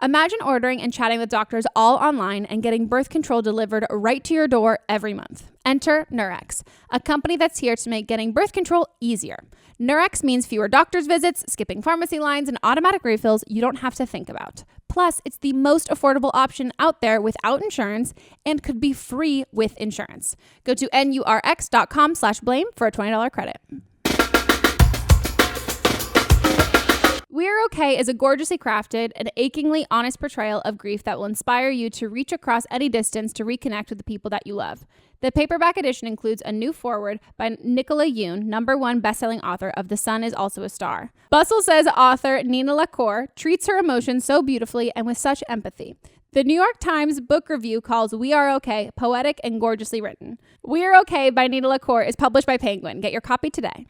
Imagine ordering and chatting with doctors all online and getting birth control delivered right to your door every month. Enter Nurx, a company that's here to make getting birth control easier. Nurx means fewer doctor's visits, skipping pharmacy lines, and automatic refills you don't have to think about. Plus, it's the most affordable option out there without insurance and could be free with insurance. Go to nurx.com/blame for a $20 credit. We're Okay is a gorgeously crafted and achingly honest portrayal of grief that will inspire you to reach across any distance to reconnect with the people that you love. The paperback edition includes a new foreword by Nicola Yoon, #1 bestselling author of The Sun is Also a Star. Bustle says author Nina LaCour treats her emotions so beautifully and with such empathy. The New York Times book review calls We Are Okay poetic and gorgeously written. We Are Okay by Nina LaCour is published by Penguin. Get your copy today.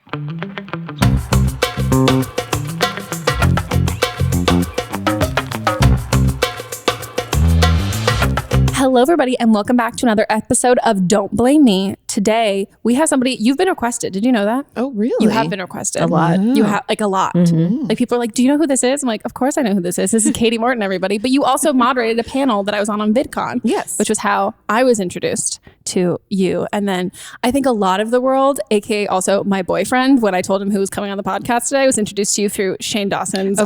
Hello, everybody, and welcome back to another episode of Don't Blame Me. Today, we have somebody, you've been requested. Did you know that? Oh, really? You have been requested. A lot. You have, like, a lot. Mm-hmm. Like, people are like, do you know who this is? I'm like, of course I know who this is. This is Kati Morton, everybody. But you also moderated a panel that I was on VidCon. Yes. Which was how I was introduced to you. And then I think a lot of the world, aka also my boyfriend, when I told him who was coming on the podcast today, was introduced to you through Shane Dawson's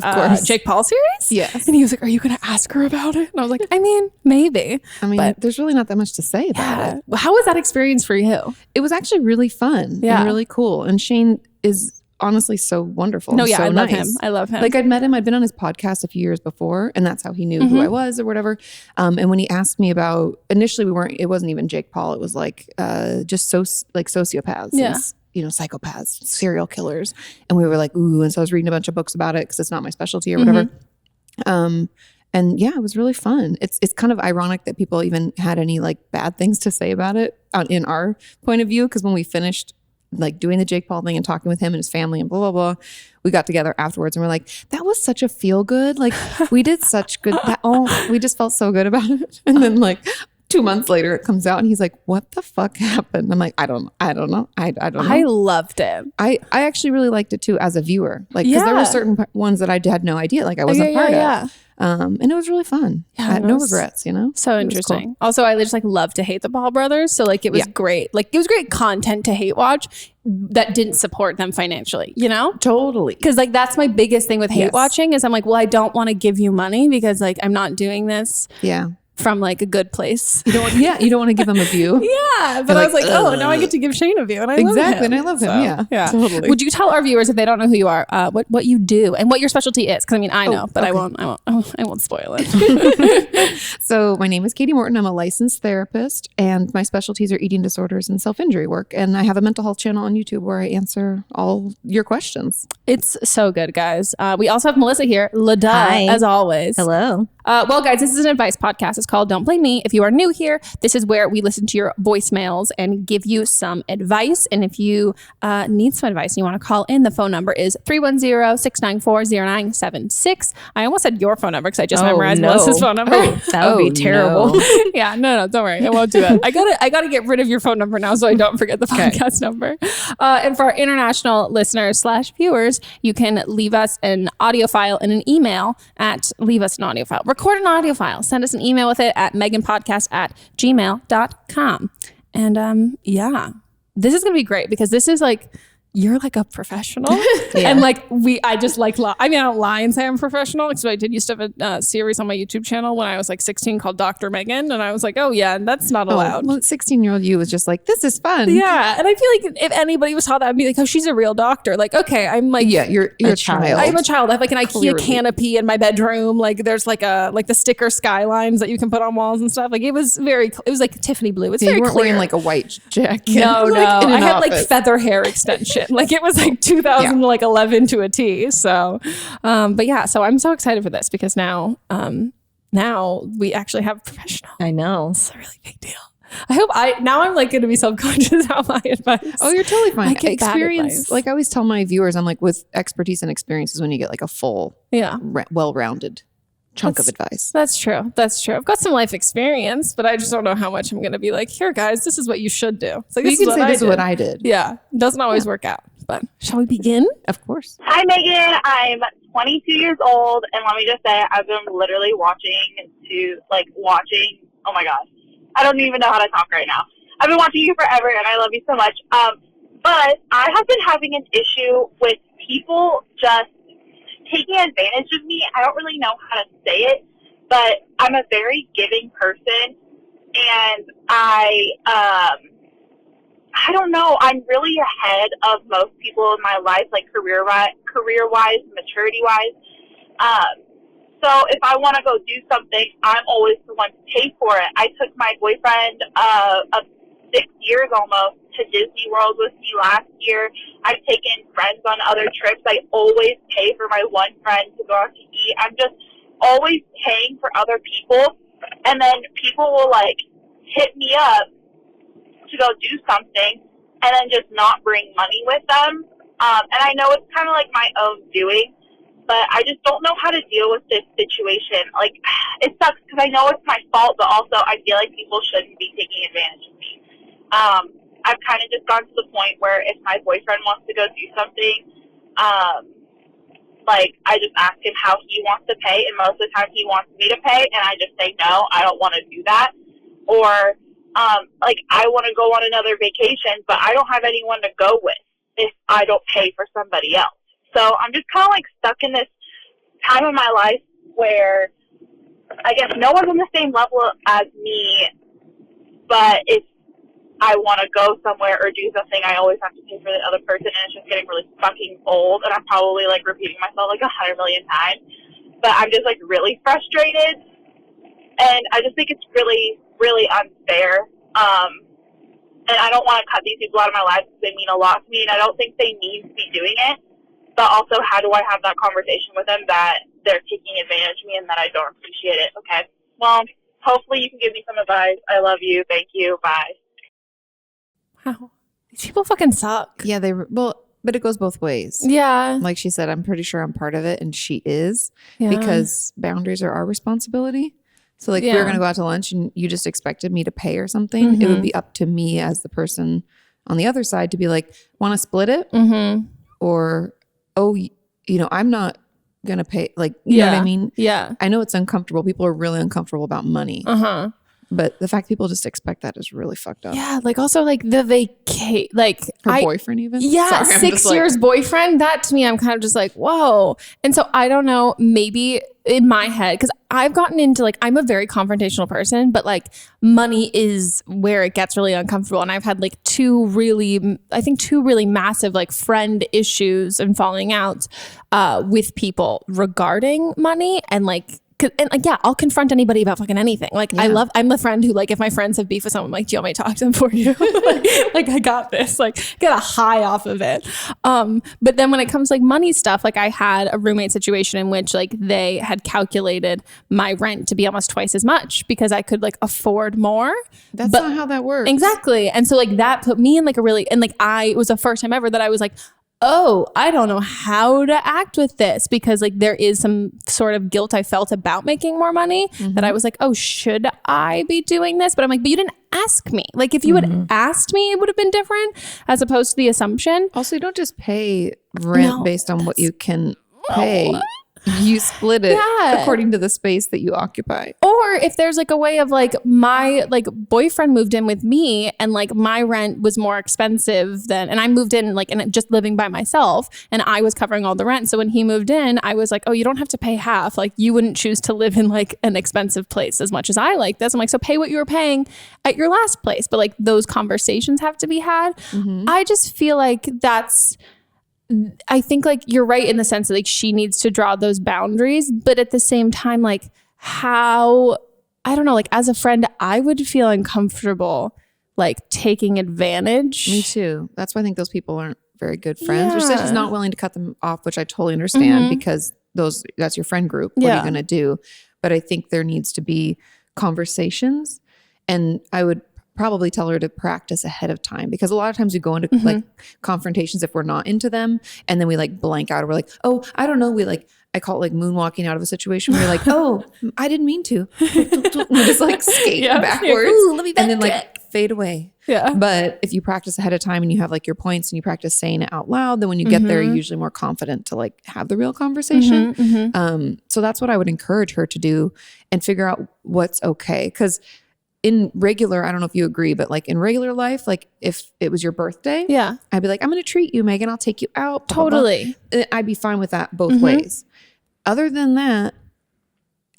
Jake Paul series. Yes. And he was like, are you going to ask her about it? And I was like, I mean, maybe. But there's really not that much to say about it. Well, how was that experience for you? It was actually really fun and really cool. And Shane is honestly so wonderful. No, yeah, so I love nice. him. I love him. Like, I'd met him. I'd been on his podcast a few years before, and that's how he knew who I was or whatever. And when he asked me about, initially it wasn't even Jake Paul. It was like just sociopaths. Yeah. And, psychopaths, serial killers. And we were like, ooh. And so I was reading a bunch of books about it because it's not my specialty or whatever. And yeah, it was really fun. It's kind of ironic that people even had any like bad things to say about it in our point of view. Because when we finished like doing the Jake Paul thing and talking with him and his family and blah, blah, blah, we got together afterwards and we're like, that was such a feel good. Like we did such good. We just felt so good about it. And then like 2 months later it comes out and he's like, what the fuck happened? I'm like, I don't know. I don't know. I loved it. I actually really liked it too as a viewer. Like, because there were certain ones that I had no idea. Like I wasn't part of. And it was really fun. I had no regrets, So interesting. Cool. Also, I just like love to hate the Paul brothers. So like it was great. Like it was great content to hate watch that didn't support them financially, Totally. Because like that's my biggest thing with hate watching is I'm like, well, I don't want to give you money because like I'm not doing this. Yeah. From like a good place. You don't want to give him a view. But I was like, oh, now I get to give Shane a view. And I love him. And I love him. Yeah. Totally. Would you tell our viewers if they don't know who you are, what you do and what your specialty is? Because I mean, I know, but I won't spoil it. So my name is Kati Morton. I'm a licensed therapist and my specialties are eating disorders and self-injury work. And I have a mental health channel on YouTube where I answer all your questions. It's so good, guys. We also have Melissa here, as always. Hello. Well, guys, this is an advice podcast. It's called Don't Blame Me. If you are new here, this is where we listen to your voicemails and give you some advice. And if you need some advice and you want to call in, the phone number is 310-694-0976. I almost said your phone number because I just memorized Melissa's phone number. That would be terrible. Yeah, no, don't worry. I won't do that. I gotta get rid of your phone number now so I don't forget the podcast number. And for our international listeners / viewers, you can leave us an audio file and an email record an audio file. Send us an email with it at meghanpodcast@gmail.com. And this is going to be great because this is like, you're like a professional. And like I just like I don't lie and say I'm professional because I used to have a series on my YouTube channel when I was like 16 called Dr. Meghan, and I was like, oh yeah, that's not allowed. Well, 16-year-old you was just like, this is fun. Yeah. And I feel like if anybody saw that, I'd be like, oh, she's a real doctor. Like, okay, I'm like, you're a child. I'm a child. I have like an IKEA canopy in my bedroom. Like there's like the sticker skylines that you can put on walls and stuff. Like it was like Tiffany blue. It's very you weren't clear. wearing like a white jacket. No, like, I had like feather hair extension. Like it was like 2011 to a T. So, but yeah, so I'm so excited for this because now we actually have a professional. I know. It's a really big deal. I'm like going to be self-conscious about my advice. Oh, you're totally fine. Experience. Like I always tell my viewers, I'm like, with expertise and experience is when you get like a full, well-rounded chunk of advice. That's true. I've got some life experience, but I just don't know how much I'm going to be like, here guys, this is what you should do. It's like, this is what I did. Yeah. It doesn't always work out. but shall we begin? Of course. Hi, Megan. I'm 22 years old, and let me just say, I've been literally watching, oh my gosh. I don't even know how to talk right now. I've been watching you forever, and I love you so much. But I have been having an issue with people just taking advantage of me. I don't really know how to say it, but I'm a very giving person, and I don't know. I'm really ahead of most people in my life, like career-wise, maturity-wise. So if I want to go do something, I'm always the one to pay for it. I took my boyfriend of 6 years almost to Disney World with me last year. I've taken friends on other trips. I always pay for my one friend to go out to eat. I'm just always paying for other people. And then people will, hit me up to go do something and then just not bring money with them. And I know it's kind of like my own doing, but I just don't know how to deal with this situation. It sucks because I know it's my fault, but also I feel like people shouldn't be taking advantage of me. I've kind of just gone to the point where if my boyfriend wants to go do something, I just ask him how he wants to pay, and most of the time he wants me to pay, and I just say, no, I don't want to do that. Or, I want to go on another vacation, but I don't have anyone to go with if I don't pay for somebody else. So I'm just kind of stuck in this time of my life where I guess no one's on the same level as me, but if I want to go somewhere or do something, I always have to pay for the other person, and it's just getting really fucking old, and I'm probably repeating myself 100 million times, but I'm just really frustrated, and I just think it's really, really unfair, and I don't want to cut these people out of my life because they mean a lot to me, and I don't think they need to be doing it, but also how do I have that conversation with them that they're taking advantage of me and that I don't appreciate it? Okay, well, hopefully you can give me some advice. I love you. Thank you. Bye. Wow. These people fucking suck. Yeah, but it goes both ways. Yeah. Like she said, I'm pretty sure I'm part of it, and she is, Yeah. because boundaries are our responsibility. So if we were going to go out to lunch and you just expected me to pay or something, it would be up to me as the person on the other side to be like, want to split it? Or, I'm not going to pay. You know what I mean? Yeah. I know it's uncomfortable. People are really uncomfortable about money. But the fact people just expect that is really fucked up. Yeah, also the Her boyfriend even? Yeah, Sorry, 6 years boyfriend. That to me, I'm kind of just whoa. And so I don't know, maybe in my head, because I've gotten into I'm a very confrontational person, but money is where it gets really uncomfortable. And I've had two really massive friend issues and falling outs with people regarding money, and I'll confront anybody about fucking anything. I'm the friend who if my friends have beef with someone, I'm like, do you want me to talk to them for you? I got this, get a high off of it. But then when it comes to money stuff, I had a roommate situation in which they had calculated my rent to be almost twice as much because I could afford more. That's not how that works. Exactly. And so that put me in a really, and it was the first time ever that I was oh, I don't know how to act with this, because there is some sort of guilt I felt about making more money that I was oh, should I be doing this? But I'm but you didn't ask me. If you had asked me, it would have been different, as opposed to the assumption. Also, you don't just pay rent based on what you can pay. You split it according to the space that you occupy. Or if there's a way of my boyfriend moved in with me, and my rent was more expensive than, and I moved in and just living by myself, and I was covering all the rent. So when he moved in, I was oh, you don't have to pay half. You wouldn't choose to live in an expensive place as much as I like this. I'm so pay what you were paying at your last place. But those conversations have to be had. I just feel that's, I think you're right in the sense that she needs to draw those boundaries, but at the same time, how, I don't know, as a friend, I would feel uncomfortable taking advantage. Me too. That's why I think those people aren't very good friends. Or she's not willing to cut them off, which I totally understand, because that's your friend group. What are you going to do? But I think there needs to be conversations, and I would probably tell her to practice ahead of time, because a lot of times we go into confrontations if we're not into them, and then we blank out, or we're oh, I don't know, I call it moonwalking out of a situation where you're oh, I didn't mean to. We just skate backwards. Ooh, let me back and then fade away. Yeah. But if you practice ahead of time and you have like your points and you practice saying it out loud, then when you get there, you're usually more confident to like have the real conversation. So that's what I would encourage her to do and figure out what's okay. Because in regular, I don't know if you agree, but like in regular life, like if it was your birthday, I'd be like, I'm going to treat you, Meghan. I'll take you out. Blah, Totally. blah, blah. I'd be fine with that both ways. Other than that,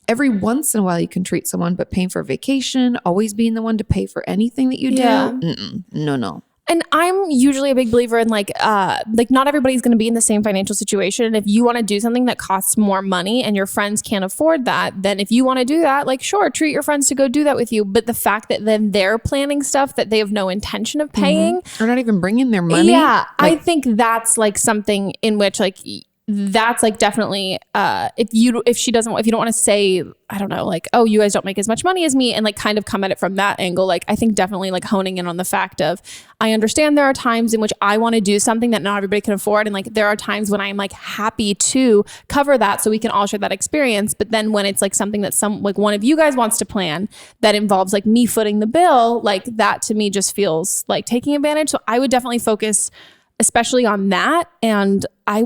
every once in a while you can treat someone, but paying for a vacation, always being the one to pay for anything that you do. No. And I'm usually a big believer in like not everybody's going to be in the same financial situation. And if you want to do something that costs more money and your friends can't afford that, then if you want to do that, like, sure, treat your friends to go do that with you. But the fact that then they're planning stuff that they have no intention of paying, or not even bringing their money. Yeah. Like, I think that's like something in which like, that's like definitely if you don't want to say, I don't know, like, oh, you guys don't make as much money as me, and like kind of come at it from that angle, like I think definitely like honing in on the fact of, I understand there are times in which I want to do something that not everybody can afford, and like there are times when I'm like happy to cover that so we can all share that experience. But then when it's like something that like one of you guys wants to plan that involves like me footing the bill, like that to me just feels like taking advantage. So I would definitely focus especially on that. And I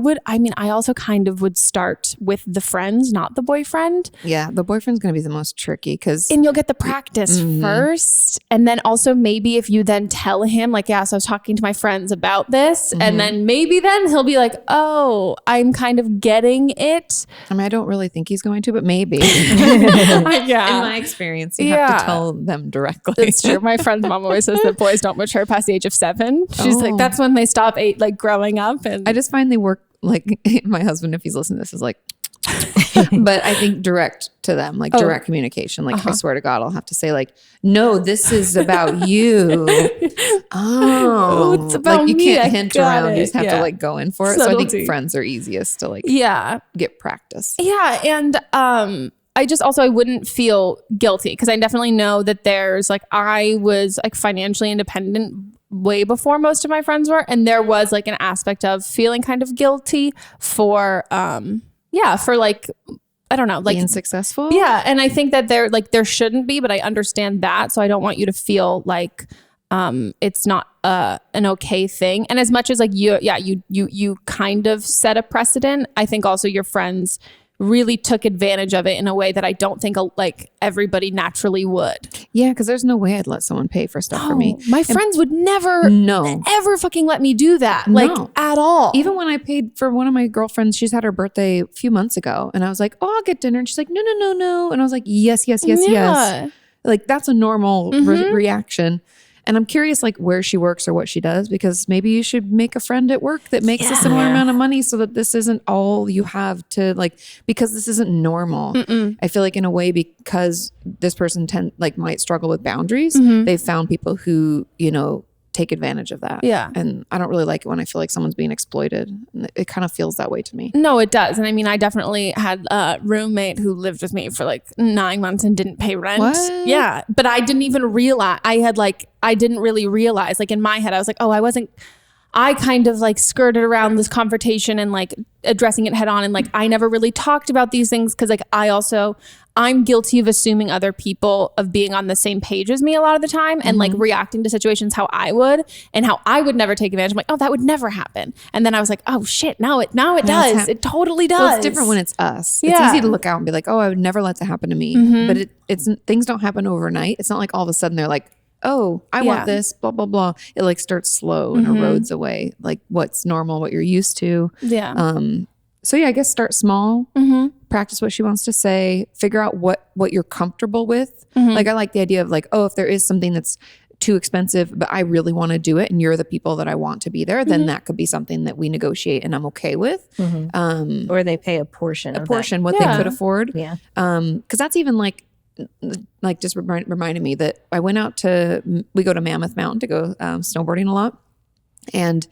also kind of would start with the friends, not the boyfriend. Yeah, the boyfriend's going to be the most tricky and you'll get the practice first. And then also maybe if you then tell him like, yeah, so I was talking to my friends about this. And then maybe then he'll be like, oh, I'm kind of getting it. I mean, I don't really think he's going to, but maybe. In my experience, you have to tell them directly. That's true. My friend's mom always says that boys don't mature past the age of 7. She's like, that's when they stop like growing up. And I just find they work like my husband, if he's listening to this, is like, but I think direct to them, like direct communication. Like I swear to God, I'll have to say like, no, this is about you. It's about like you me. can't hint around. You just have to like go in for it. Subtlety. So I think friends are easiest to like get practice. Yeah. And I wouldn't feel guilty because I definitely know that there's like, I was like financially independent way before most of my friends were. And there was like an aspect of feeling kind of guilty for like, I don't know, like being successful. Yeah. And I think that there shouldn't be, but I understand that. So I don't want you to feel like, it's not, an okay thing. And as much as like you kind of set a precedent, I think also your friends really took advantage of it in a way that I don't think like everybody naturally would. Yeah, because there's no way I'd let someone pay for stuff for me. My friends would never ever fucking let me do that. Like at all. Even when I paid for one of my girlfriends, she's had her birthday a few months ago. And I was like, oh, I'll get dinner. And she's like, no. And I was like, yes. Like that's a normal reaction. And I'm curious like where she works or what she does, because maybe you should make a friend at work that makes a similar amount of money so that this isn't all you have to like, because this isn't normal. I feel like in a way, because this person might struggle with boundaries, they've found people who, take advantage of that. Yeah. And I don't really like it when I feel like someone's being exploited. It kind of feels that way to me. No, it does. And I mean, I definitely had a roommate who lived with me for like 9 months and didn't pay rent. What? Yeah. But I didn't even realize, I didn't really realize, like in my head, I was like, oh, I kind of like skirted around this confrontation and like addressing it head on. And like, I never really talked about these things. Cause like, I'm guilty of assuming other people of being on the same page as me a lot of the time and like reacting to situations how I would and how I would never take advantage. I'm like, oh, that would never happen. And then I was like, oh shit, now it does. It totally does. Well, it's different when it's us. It's easy to look out and be like, oh, I would never let that happen to me. But it's things don't happen overnight. It's not like all of a sudden they're like, oh, I want this, blah, blah, blah. It like starts slow and erodes away. Like what's normal, what you're used to. Yeah. So yeah, I guess start small, practice what she wants to say, figure out what you're comfortable with. Like I like the idea of like, oh, if there is something that's too expensive, but I really want to do it and you're the people that I want to be there, then that could be something that we negotiate and I'm okay with. Or they pay a portion what they could afford. Yeah. Cause that's even like just reminded me that I went out we go to Mammoth Mountain to go snowboarding a lot. And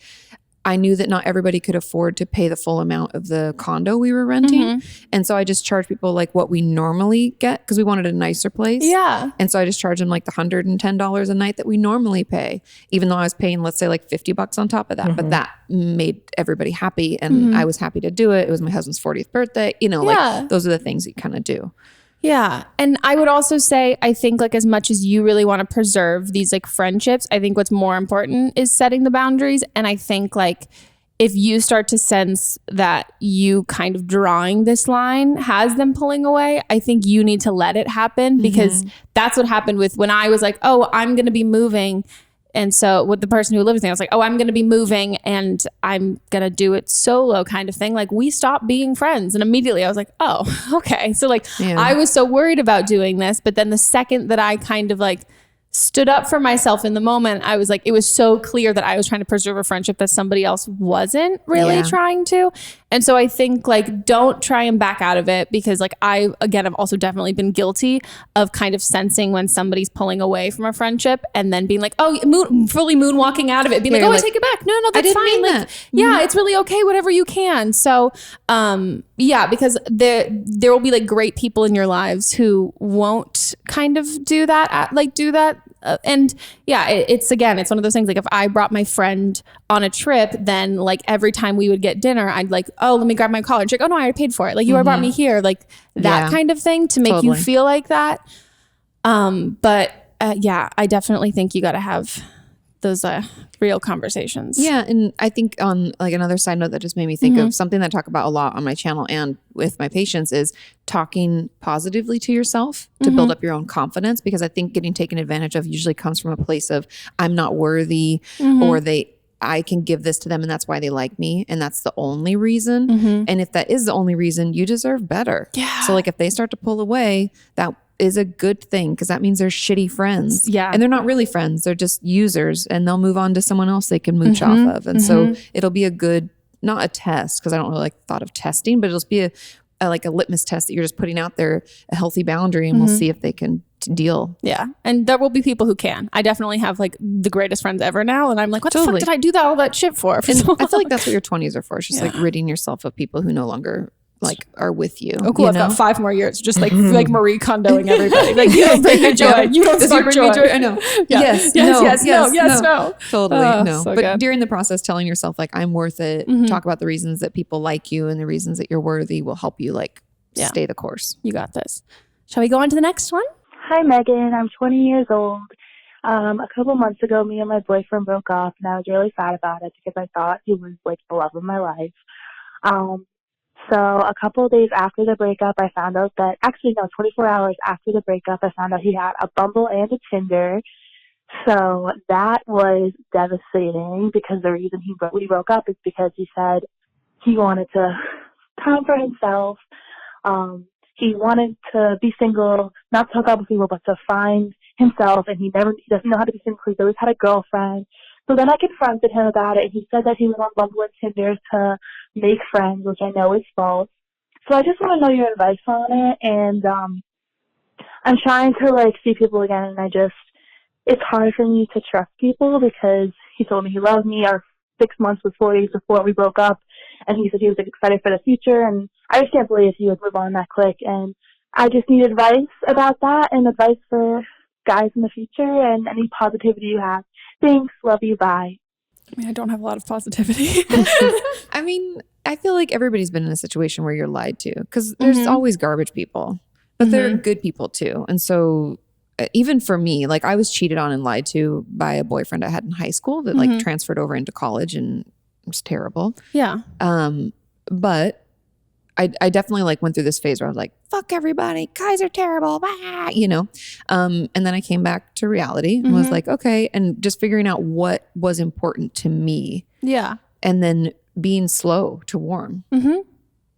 I knew that not everybody could afford to pay the full amount of the condo we were renting. And so I just charged people like what we normally get because we wanted a nicer place. Yeah. And so I just charged them like the $110 a night that we normally pay, even though I was paying, let's say like $50 on top of that. But that made everybody happy and I was happy to do it. It was my husband's 40th birthday. Like those are the things you kind of do. Yeah. And I would also say, I think like as much as you really want to preserve these like friendships, I think what's more important is setting the boundaries. And I think like if you start to sense that you kind of drawing this line has them pulling away, I think you need to let it happen, because that's what happened with when I was like, oh, I'm going to be moving. And so with the person who lives there, I was like, oh, I'm going to be moving and I'm going to do it solo kind of thing. Like we stopped being friends. And immediately I was like, oh, okay. So like I was so worried about doing this. But then the second that I kind of like stood up for myself in the moment, I was like, it was so clear that I was trying to preserve a friendship that somebody else wasn't really trying to. And so I think like, don't try and back out of it, because like I've also definitely been guilty of kind of sensing when somebody's pulling away from a friendship and then being like, oh, fully moonwalking out of it, being like, oh, I take it back. No, that's fine. Like, yeah, it's really okay. Whatever you can. So, because there will be like great people in your lives who won't kind of do that. It's one of those things. Like if I brought my friend on a trip, then like every time we would get dinner, I'd like, oh, let me grab my collar. And she's like, oh no, I already paid for it. Like you already brought me here, like that kind of thing to make you feel like that. I definitely think you got to have those real conversations. Yeah. And I think on like another side note that just made me think of something that I talk about a lot on my channel and with my patients is talking positively to yourself to build up your own confidence, because I think getting taken advantage of usually comes from a place of I'm not worthy or I can give this to them and that's why they like me. And that's the only reason. And if that is the only reason, you deserve better. Yeah. So like if they start to pull away, that is a good thing, because that means they're shitty friends. Yeah. And they're not really friends. They're just users, and they'll move on to someone else they can mooch off of. And so it'll be a good, not a test, because I don't really like the thought of testing, but it'll just be a litmus test that you're just putting out there, a healthy boundary, and we'll see if they can deal. Yeah. And there will be people who can. I definitely have like the greatest friends ever now. And I'm like, what the fuck did I do all that shit for? And I feel like that's what your 20s are for. It's just like ridding yourself of people who no longer like are with you. Oh, cool. I've got 5 more years. Just like Marie Kondoing everybody. Like you don't bring me joy. You don't spark joy. I know. Yeah. Yes. No. Totally. No. So but during the process, telling yourself like, I'm worth it. Talk about the reasons that people like you and the reasons that you're worthy will help you like stay the course. You got this. Shall we go on to the next one? Hi, Meghan. I'm 20 years old. A couple months ago, me and my boyfriend broke up, and I was really sad about it because I thought he was like the love of my life. So a couple of days after the breakup, I found out that, 24 hours after the breakup, I found out he had a Bumble and a Tinder. So that was devastating, because the reason we broke up is because he said he wanted to time for himself. He wanted to be single, not to hook up with people, but to find himself, and he doesn't know how to be single. He's always had a girlfriend. So then I confronted him about it. He said that he was on Bumble and Tinder to make friends, which I know is false. So I just want to know your advice on it. And I'm trying to like see people again, and it's hard for me to trust people, because he told me he loved me. Our 6 months was 4 days before we broke up, and he said he was excited for the future. And I just can't believe he would move on that quick. And I just need advice about that, and advice for guys in the future, and any positivity you have. Thanks. Love you. Bye. I mean, I don't have a lot of positivity. I mean, I feel like everybody's been in a situation where you're lied to, because there's always garbage people, but there are good people too. And so even for me, like I was cheated on and lied to by a boyfriend I had in high school that like transferred over into college, and it was terrible. Yeah. But I definitely like went through this phase where I was like, fuck everybody, guys are terrible, bah, you know? And then I came back to reality and was like, okay. And just figuring out what was important to me. Yeah. And then being slow to warm.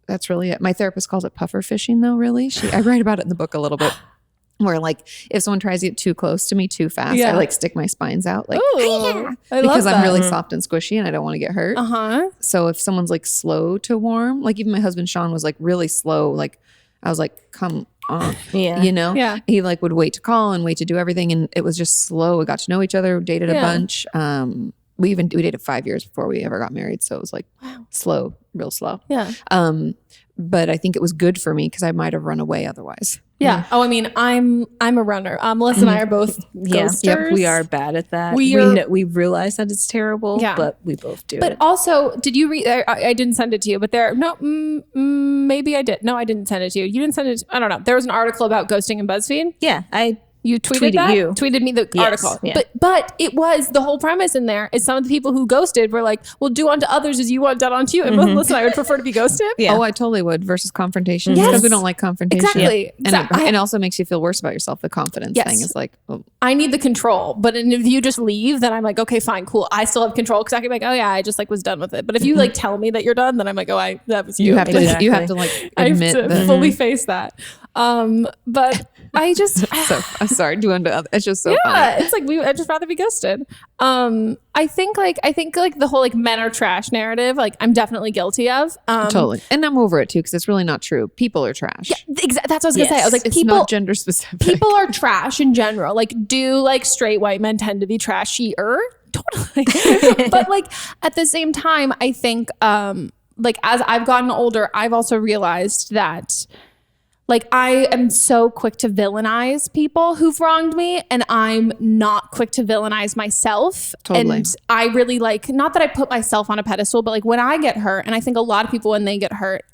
That's really it. My therapist calls it puffer fishing though, really. I write about it in the book a little bit. Where like if someone tries to get too close to me too fast, I like stick my spines out like because I'm really soft and squishy and I don't want to get hurt. So if someone's like slow to warm, like even my husband Sean was like really slow, like I was like, come on, you know? Yeah. He like would wait to call and wait to do everything, and it was just slow. We got to know each other, dated a bunch. We dated 5 years before we ever got married, so it was like slow, real slow. Yeah. But I think it was good for me because I might have run away otherwise. Yeah. Oh, I mean, I'm a runner. Melissa and I are both ghosters. Yep, we are bad at that. We realize that it's terrible, but we both do it. But also, did you read? I didn't send it to you, but maybe I did. No, I didn't send it to you. You didn't send it. I don't know. There was an article about ghosting in BuzzFeed. Yeah, You tweeted that? Tweeted me the article. Yeah. But it was, the whole premise in there is some of the people who ghosted were like, well, do unto others as you want done unto you. And listen, I would prefer to be ghosted. Yeah. Oh, I totally would versus confrontation. Because we don't like confrontation. Exactly. And it also makes you feel worse about yourself. The confidence thing is like, I need the control. But if you just leave, then I'm like, okay, fine, cool. I still have control because I can be like, oh yeah, I just like was done with it. But if you like tell me that you're done, then I'm like, oh, that was you. You have to like admit I have to fully face that. But I just I'm sorry. Do unto others. It's just so funny. It's like I'd just rather be ghosted. I think the whole like men are trash narrative, like I'm definitely guilty of. Totally, and I'm over it too because it's really not true. People are trash. Yeah, exactly. That's what I was gonna say. I was like, it's not gender specific. People are trash in general. Like, do like straight white men tend to be trashier? Totally. But like at the same time, I think like as I've gotten older, I've also realized that. Like, I am so quick to villainize people who've wronged me, and I'm not quick to villainize myself. Totally. And I really like, not that I put myself on a pedestal, but like when I get hurt, and I think a lot of people when they get hurt,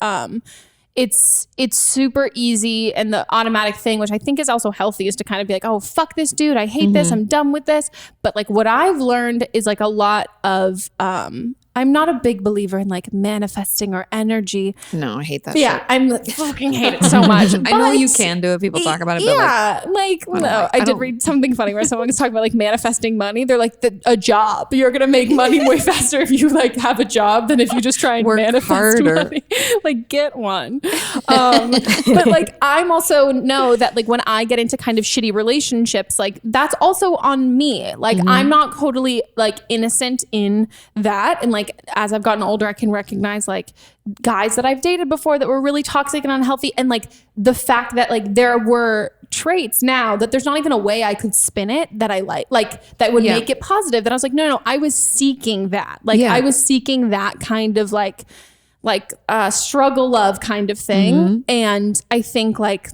it's super easy, and the automatic thing, which I think is also healthy, is to kind of be like, oh, fuck this dude. I hate this. I'm done with this. But like what I've learned is like a lot of, I'm not a big believer in like manifesting or energy. No, I hate that shit. I fucking hate it so much. I know you can do it. People talk about it. But I did read something funny where someone was talking about like manifesting money. They're like, a job. You're going to make money way faster if you like have a job than if you just try and work manifest harder. money. Like get one. But like I'm also know that like when I get into kind of shitty relationships, like that's also on me. Like I'm not totally like innocent in that. And like as I've gotten older, I can recognize like guys that I've dated before that were really toxic and unhealthy. And like the fact that like there were traits now that there's not even a way I could spin it that I like that would make it positive. That I was like, no, I was seeking that. Like I was seeking that kind of like struggle love kind of thing. And I think like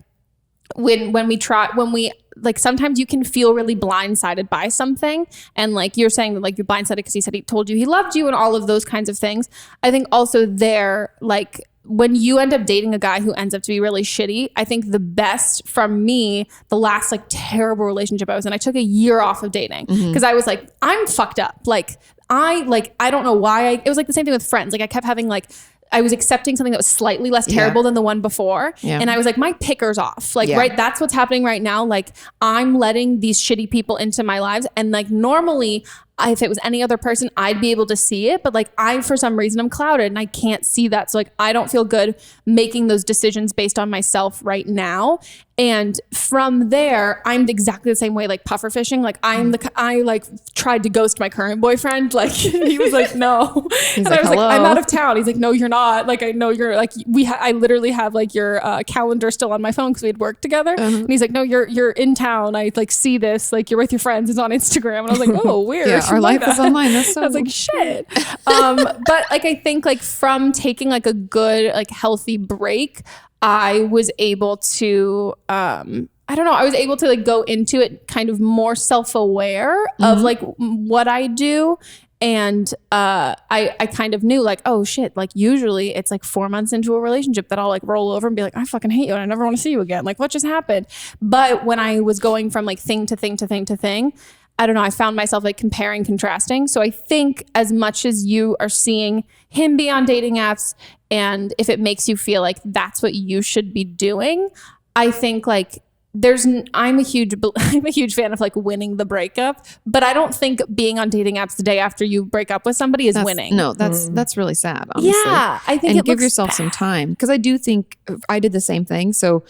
when we like sometimes you can feel really blindsided by something, and like you're saying that like you're blindsided because he said he told you he loved you and all of those kinds of things. I think also there, like when you end up dating a guy who ends up to be really shitty, I think the best from me, the last like terrible relationship I was in, I took a year off of dating because I was like, I'm fucked up. Like I don't know why. It was like the same thing with friends. Like I kept having like, I was accepting something that was slightly less terrible than the one before. Yeah. And I was like, my picker's off. Like, right. That's what's happening right now. Like I'm letting these shitty people into my lives. And like normally if it was any other person, I'd be able to see it. But like for some reason I'm clouded and I can't see that. So like, I don't feel good making those decisions based on myself right now. And from there, I'm exactly the same way, like puffer fishing. Like I like tried to ghost my current boyfriend. Like he was like, no. And I was like, I'm out of town. He's like, no, you're not. Like, I know you're like, I literally have like your calendar still on my phone because we had worked together. And he's like, no, you're in town. I like see this, like you're with your friends. It's on Instagram. And I was like, oh, weird. Yeah, our life is online. That's so I was like, shit. But like, I think like from taking like a good, like healthy break, I was able to, I was able to like go into it kind of more self-aware of like what I do. And I kind of knew like, oh shit, like usually it's like 4 months into a relationship that I'll like roll over and be like, I fucking hate you and I never want to see you again. Like what just happened? But when I was going from like thing to thing to thing to thing, I don't know, I found myself like comparing, contrasting. So I think as much as you are seeing him be on dating apps, and if it makes you feel like that's what you should be doing, I think like I'm a huge fan of like winning the breakup, but I don't think being on dating apps the day after you break up with somebody is winning. No, that's really sad, honestly. Yeah, I think and give yourself some time, because I do think I did the same thing. So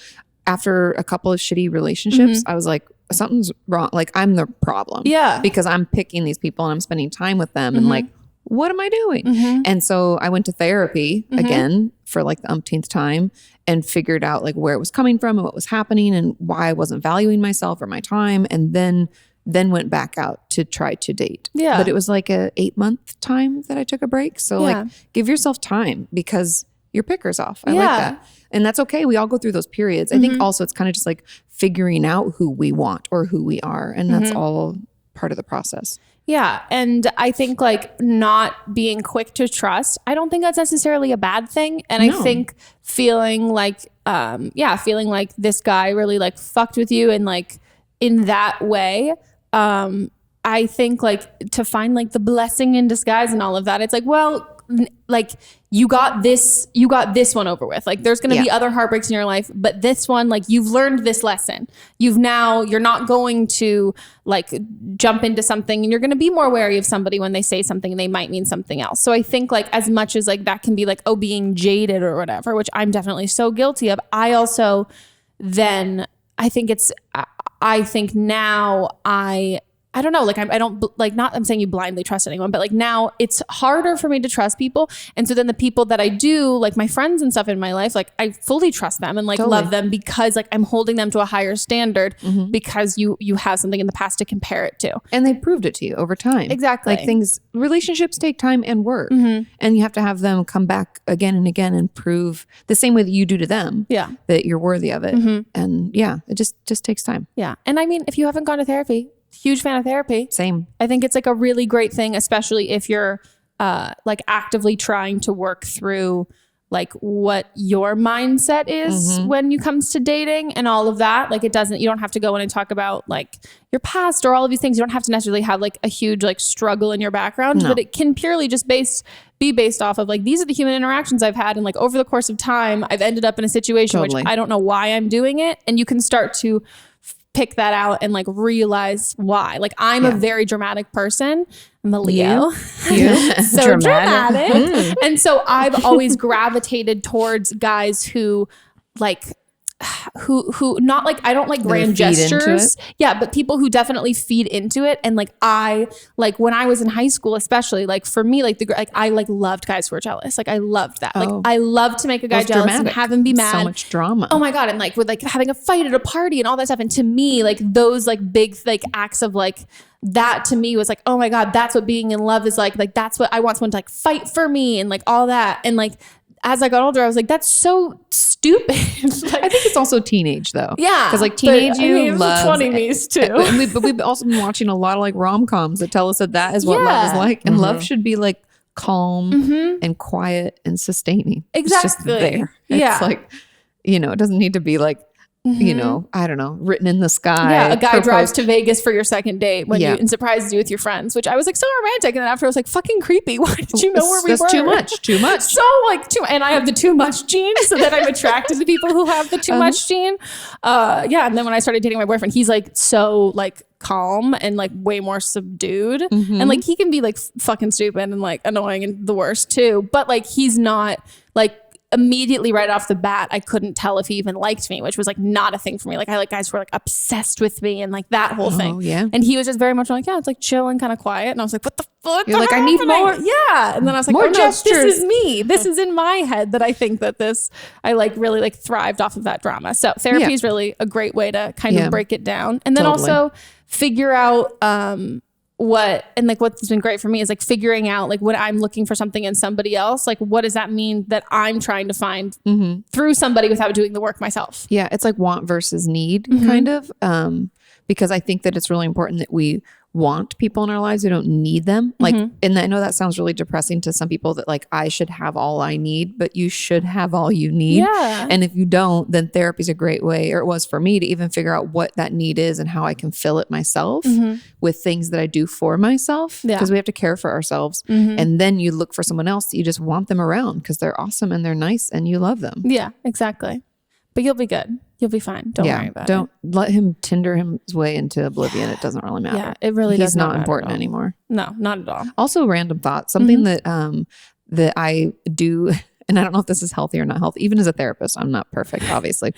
after a couple of shitty relationships, I was like, something's wrong. Like I'm the problem. Yeah. Because I'm picking these people and I'm spending time with them and like, what am I doing? And so I went to therapy again for like the umpteenth time and figured out like where it was coming from and what was happening and why I wasn't valuing myself or my time. And then went back out to try to date. Yeah. But it was like a 8-month time that I took a break. So like give yourself time, because your pickers off. I like that. And that's okay. We all go through those periods. I think also it's kind of just like figuring out who we want or who we are. And that's all part of the process. Yeah. And I think like not being quick to trust, I don't think that's necessarily a bad thing. And I think feeling like, feeling like this guy really like fucked with you and like in that way, I think like to find like the blessing in disguise and all of that, it's like, well, like you got this one over with. Like there's going to be other heartbreaks in your life, but this one, like you've learned this lesson. You're not going to like jump into something and you're going to be more wary of somebody when they say something and they might mean something else. So I think like as much as like that can be like, oh, being jaded or whatever, which I'm definitely so guilty of. I also then I think now I don't know, like I don't like, not I'm saying you blindly trust anyone, but like now it's harder for me to trust people. And so then the people that I do, like my friends and stuff in my life, like I fully trust them and like love them because like I'm holding them to a higher standard because you have something in the past to compare it to. And they proved it to you over time. Exactly. Like relationships take time and work. And you have to have them come back again and again and prove the same way that you do to them that you're worthy of it. And it just takes time. Yeah. And I mean, if you haven't gone to therapy, huge fan of therapy. Same. I think it's like a really great thing, especially if you're like actively trying to work through like what your mindset is when it comes to dating and all of that. Like you don't have to go in and talk about like your past or all of these things. You don't have to necessarily have like a huge like struggle in your background, but it can purely just be based off of like, these are the human interactions I've had. And like over the course of time, I've ended up in a situation which I don't know why I'm doing it. And you can start to pick that out and like realize why. Like I'm a very dramatic person. I'm a Leo. So dramatic. And so I've always gravitated towards guys who like who not like, I don't like grand gestures. Yeah, but people who definitely feed into it. And like I like when I was in high school, especially like for me, like I like loved guys who were jealous. Like I loved that. Like I loved to make a guy jealous and have him be mad. So much drama. Oh my God. And like with like having a fight at a party and all that stuff. And to me, like those like big like acts of like that to me was like, oh my God, that's what being in love is like that's what I want someone to like fight for me and like all that. And like as I got older, I was like, that's so stupid. Like, I think it's also teenage though. Yeah. Because like teenage you love 20s too. But we've also been watching a lot of like rom-coms that tell us that is what love is like. And love should be like calm and quiet and sustaining. Exactly. It's just there. It's like, it doesn't need to be like, I don't know, written in the sky. Yeah, a guy drives to Vegas for your second date and surprises you with your friends, which I was like so romantic. And then after I was like, fucking creepy. Why did you know where we were? Too much. So like and I have the too much gene, so that I'm attracted to people who have the too much gene. And then when I started dating my boyfriend, he's like so like calm and like way more subdued. And like he can be like fucking stupid and like annoying and the worst too. But like he's not like immediately right off the bat, I couldn't tell if he even liked me, which was like not a thing for me. Like I like guys who were like obsessed with me and like that whole thing. Yeah. And he was just very much like, it's like chill and kind of quiet. And I was like, what the fuck? You're like, I need more. Yeah. And then I was like, more gestures. This is me. This is in my head that I think that I like really like thrived off of that drama. So therapy is really a great way to kind of break it down. And then also figure out, what's been great for me is like figuring out like when I'm looking for something in somebody else, like what does that mean that I'm trying to find through somebody without doing the work myself? Yeah. It's like want versus need kind of, because I think that it's really important that we want people in our lives. We don't need them. Like, and I know that sounds really depressing to some people that like, I should have all I need, but you should have all you need. Yeah. And if you don't, then therapy is a great way, or it was for me, to even figure out what that need is and how I can fill it myself with things that I do for myself. Because we have to care for ourselves. And then you look for someone else that you just want them around because they're awesome and they're nice and you love them. Yeah, exactly. But you'll be good. You'll be fine. Don't worry about it. Don't let him Tinder his way into oblivion. It doesn't really matter. Yeah, it really does. He's not important anymore. No, not at all. Also, random thought. Something that I do, and I don't know if this is healthy or not healthy. Even as a therapist, I'm not perfect, obviously.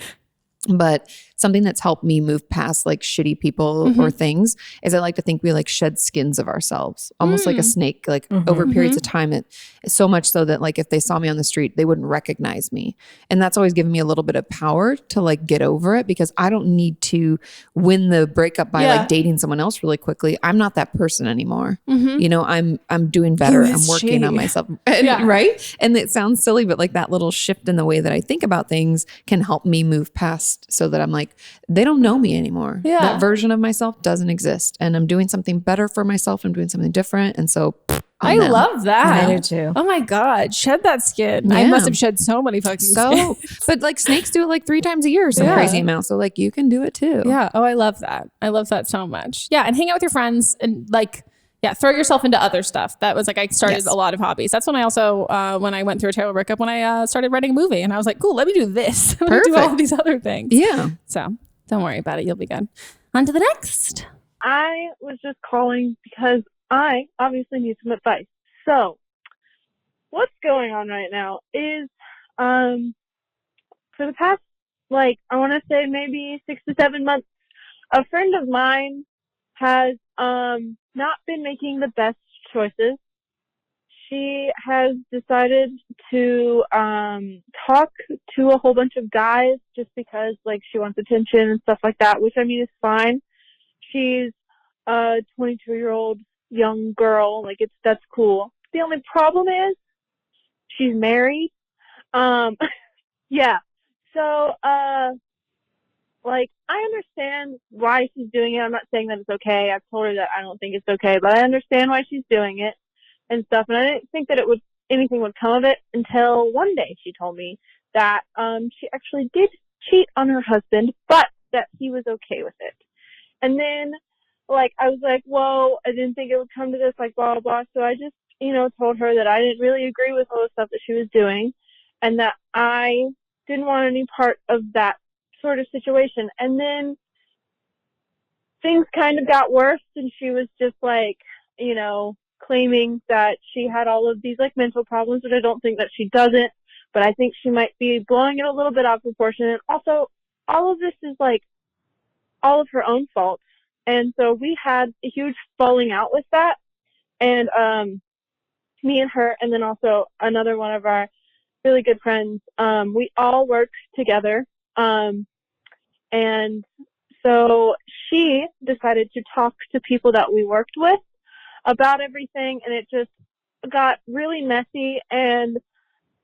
But something that's helped me move past like shitty people or things is I like to think we like shed skins of ourselves, almost like a snake, like over periods of time. It so much so that like if they saw me on the street, they wouldn't recognize me. And that's always given me a little bit of power to like get over it, because I don't need to win the breakup by like dating someone else really quickly. I'm not that person anymore. You know, I'm doing better. I'm working on myself. And, right. And it sounds silly, but like that little shift in the way that I think about things can help me move past, so that I'm like, they don't know me anymore. That version of myself doesn't exist. And I'm doing something better for myself. I'm doing something different. And so I love that. I do too. Oh my God. Shed that skin. I must have shed so many fucking skins. But like snakes do it like 3 times a year, some crazy amount. So like you can do it too. Yeah. Oh, I love that. I love that so much. Yeah. And hang out with your friends and like, throw yourself into other stuff. That was like, I started a lot of hobbies. That's when I also, when I went through a terrible breakup, when I started writing a movie, and I was like, cool, let me do this. Let me do all these other things. Yeah. So don't worry about it. You'll be good. On to the next. I was just calling because I obviously need some advice. So what's going on right now is, for the past, like, I want to say maybe 6 to 7 months, a friend of mine has, not been making the best choices. She has decided to talk to a whole bunch of guys just because like she wants attention and stuff like that, which I mean is fine. She's a 22-year-old young girl, like that's cool. The only problem is she's married. Yeah. So like, I understand why she's doing it. I'm not saying that it's okay. I've told her that I don't think it's okay, but I understand why she's doing it and stuff. And I didn't think that anything would come of it until one day she told me that she actually did cheat on her husband, but that he was okay with it. And then, like, I was like, whoa, I didn't think it would come to this, like, blah, blah, blah. So I just, told her that I didn't really agree with all the stuff that she was doing and that I didn't want any part of that sort of situation. And then things kind of got worse, and she was just like, claiming that she had all of these like mental problems, but I don't think that she doesn't, but I think she might be blowing it a little bit out of proportion. And also, all of this is like all of her own fault. And so we had a huge falling out with that. And me and her, and then also another one of our really good friends, we all worked together. And so she decided to talk to people that we worked with about everything, and it just got really messy, and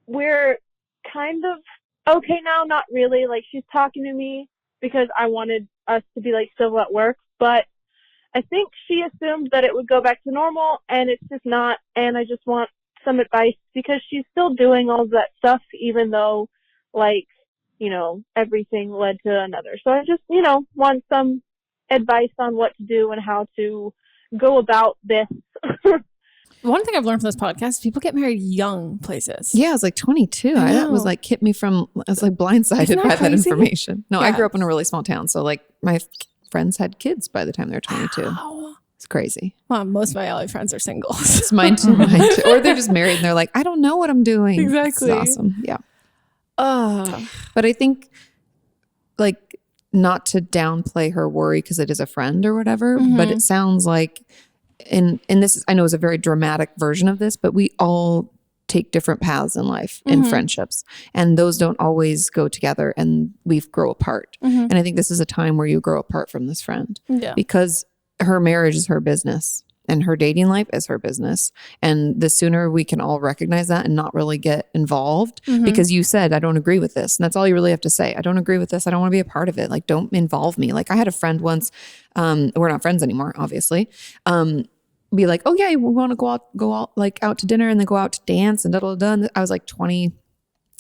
we're kind of okay now, not really. Like, she's talking to me because I wanted us to be like civil at work, but I think she assumed that it would go back to normal, and it's just not. And I just want some advice because she's still doing all of that stuff, even though like, everything led to another. So I just, want some advice on what to do and how to go about this. One thing I've learned from this podcast is people get married young places. Yeah, I was like 22. That was like hit me from, I was like blindsided by that information. No, I grew up in a really small town. So like my friends had kids by the time they were 22. Wow. It's crazy. Well, most of my LA friends are single. It's mine too. Or they're just married and they're like, I don't know what I'm doing. Exactly. It's awesome. Yeah. But I think like not to downplay her worry because it is a friend or whatever, but it sounds like, and this is, I know is a very dramatic version of this, but we all take different paths in life in friendships, and those don't always go together, and we grow apart. And I think this is a time where you grow apart from this friend because her marriage is her business. And her dating life is her business. And the sooner we can all recognize that and not really get involved, because you said, I don't agree with this. And that's all you really have to say. I don't agree with this. I don't want to be a part of it. Like, don't involve me. Like, I had a friend once, we're not friends anymore, obviously, be like, oh yeah, we want to go out like out to dinner and then go out to dance and da-da-da. And I was like 20,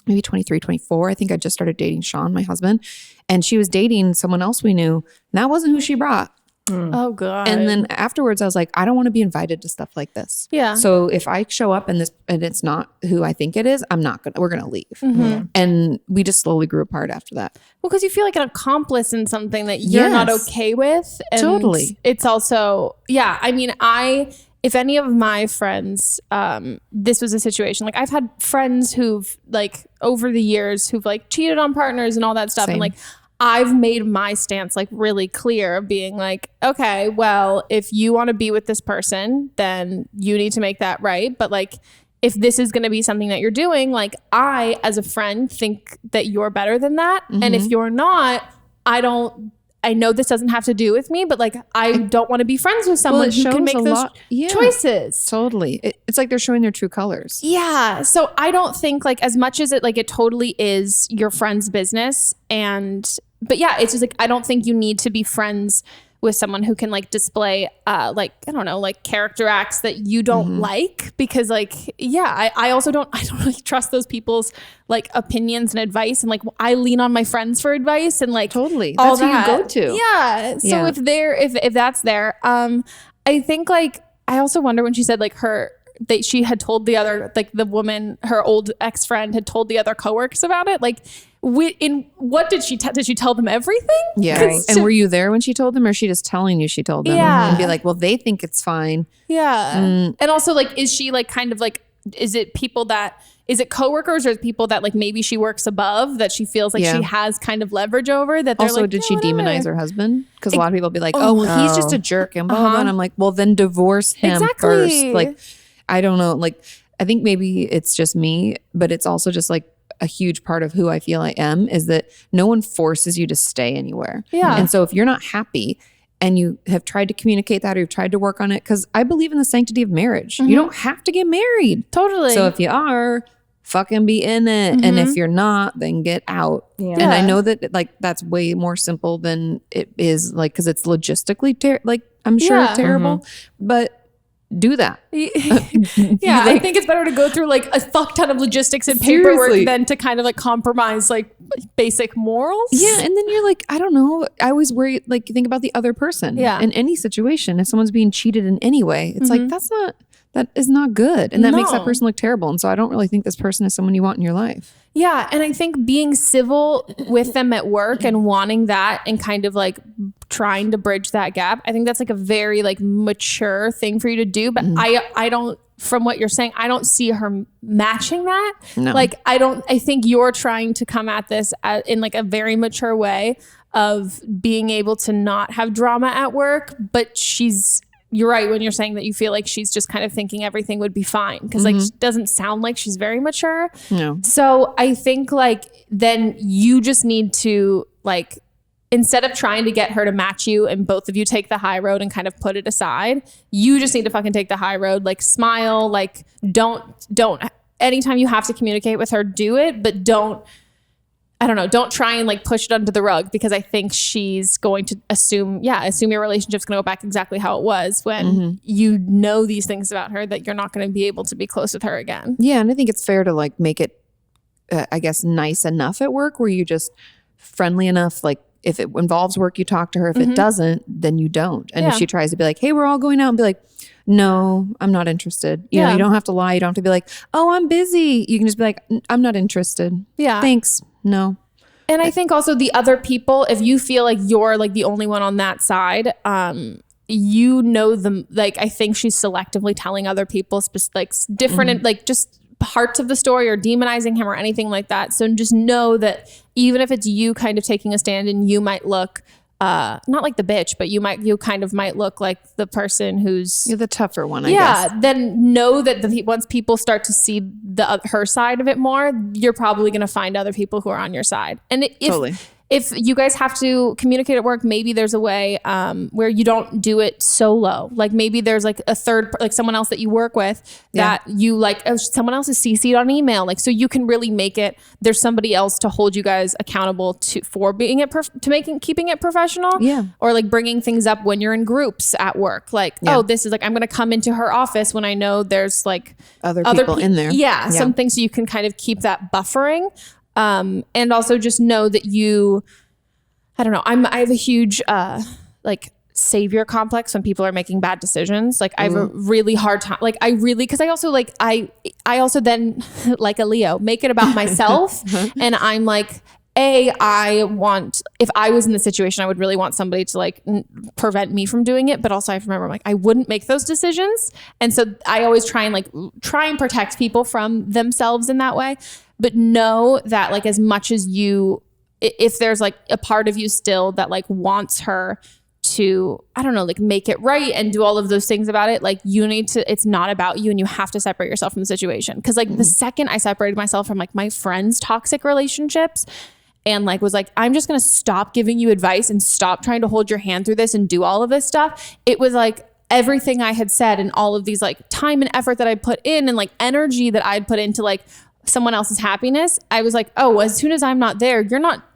maybe 23, 24. I think I just started dating Sean, my husband. And she was dating someone else we knew. And that wasn't who she brought. Oh God. And then afterwards I was like, I don't want to be invited to stuff like this. Yeah. So if I show up and it's not who I think it is, we're going to leave. And we just slowly grew apart after that. Well, because you feel like an accomplice in something that you're not okay with. And totally. It's also, I mean, if any of my friends, this was a situation, like I've had friends who've like over the years who've like cheated on partners and all that stuff. Same. And like, I've made my stance like really clear, being like, okay, well, if you want to be with this person, then you need to make that right. But like, if this is going to be something that you're doing, like I, as a friend, think that you're better than that. And if you're not, I know this doesn't have to do with me, but like, I don't want to be friends with someone who can make those choices. Totally. It's like they're showing their true colors. Yeah. So I don't think like as much as it totally is your friend's business. But yeah, it's just like, I don't think you need to be friends with someone who can like display like, I don't know, like character acts that you don't like, because like, yeah, I also don't really trust those people's like opinions and advice. And like, I lean on my friends for advice and like totally all that's who you go to. Yeah. So if that's there, I think like, I also wonder when she said like she had told the other, like the woman, her old ex-friend had told the other coworkers about it. Like, what did she tell them everything? Yeah. Right. And were you there when she told them, or is she just telling you she told them? Yeah. And be like, well, they think it's fine. Yeah. And also like, is she like kind of like, is it coworkers or people that like maybe she works above that she feels like she has kind of leverage over, that they're also like, did she demonize her husband? Because a lot of people be like, oh, well, he's just a jerk and blah, blah. And I'm like, well, then divorce him first. Like, I don't know. Like, I think maybe it's just me, but it's also just like a huge part of who I feel I am, is that no one forces you to stay anywhere. Yeah. And so if you're not happy and you have tried to communicate that, or you've tried to work on it, because I believe in the sanctity of marriage. You don't have to get married. Totally. So if you are, fucking be in it. And if you're not, then get out. Yeah. And I know that like that's way more simple than it is, like, because it's logistically like I'm sure terrible, but do that. Yeah, I think it's better to go through like a fuck ton of logistics and paperwork than to kind of like compromise like basic morals. Yeah, and then you're like, I don't know. I always worry, like, think about the other person. Yeah. In any situation, if someone's being cheated in any way, it's like that is not good, and that makes that person look terrible. And so I don't really think this person is someone you want in your life. Yeah, and I think being civil with them at work and wanting that and kind of like trying to bridge that gap, I think that's like a very like mature thing for you to do. But I don't, from what you're saying, I don't see her matching that. No. Like I think you're trying to come at this in like a very mature way of being able to not have drama at work, but you're right when you're saying that you feel like she's just kind of thinking everything would be fine, because like it doesn't sound like she's very mature. No. So I think like then you just need to like, instead of trying to get her to match you and both of you take the high road and kind of put it aside, you just need to fucking take the high road. Like smile, like don't anytime you have to communicate with her, do it, but don't try and like push it under the rug, because I think she's going to assume your relationship's going to go back exactly how it was when you know these things about her, that you're not going to be able to be close with her again. Yeah. And I think it's fair to like make it, I guess, nice enough at work where you just friendly enough. Like if it involves work, you talk to her. If it doesn't, then you don't. And if she tries to be like, hey, we're all going out, and be like, no, I'm not interested. You know, you don't have to lie. You don't have to be like, oh, I'm busy. You can just be like, I'm not interested. Yeah. Thanks. No. And I think also the other people, if you feel like you're like the only one on that side, you know them. Like I think she's selectively telling other people like different, like just parts of the story, or demonizing him or anything like that. So just know that even if it's you kind of taking a stand, and you might look not like the bitch, but you kind of might look like the person who's you're the tougher one, I guess. Then know that once people start to see her side of it more, you're probably going to find other people who are on your side. And if you guys have to communicate at work, maybe there's a way where you don't do it solo. Like maybe there's like a third, like someone else that you work with that you like, someone else is CC'd on email. Like, so you can really make it, there's somebody else to hold you guys accountable for being keeping it professional. Yeah. Or like bringing things up when you're in groups at work. Like, oh, this is like, I'm going to come into her office when I know there's like other people in there. Yeah. Something, so you can kind of keep that buffering. And also just know that I don't know, I have a huge, like savior complex when people are making bad decisions. Like I have a really hard time, like cause I also like, I also then like a Leo, make it about myself. And I'm like, if I was in the situation, I would really want somebody to like prevent me from doing it. But also I have to remember, like, I wouldn't make those decisions. And so I always try and protect people from themselves in that way. But know that like as much as you if there's like a part of you still that like wants her to, I don't know, like make it right and do all of those things about it, like you need to, it's not about you and you have to separate yourself from the situation. Cause like the second I separated myself from like my friends' toxic relationships and like was like, I'm just going to stop giving you advice and stop trying to hold your hand through this and do all of this stuff. It was like everything I had said and all of these like time and effort that I put in and like energy that I'd put into like someone else's happiness. I was like, oh, as soon as I'm not there,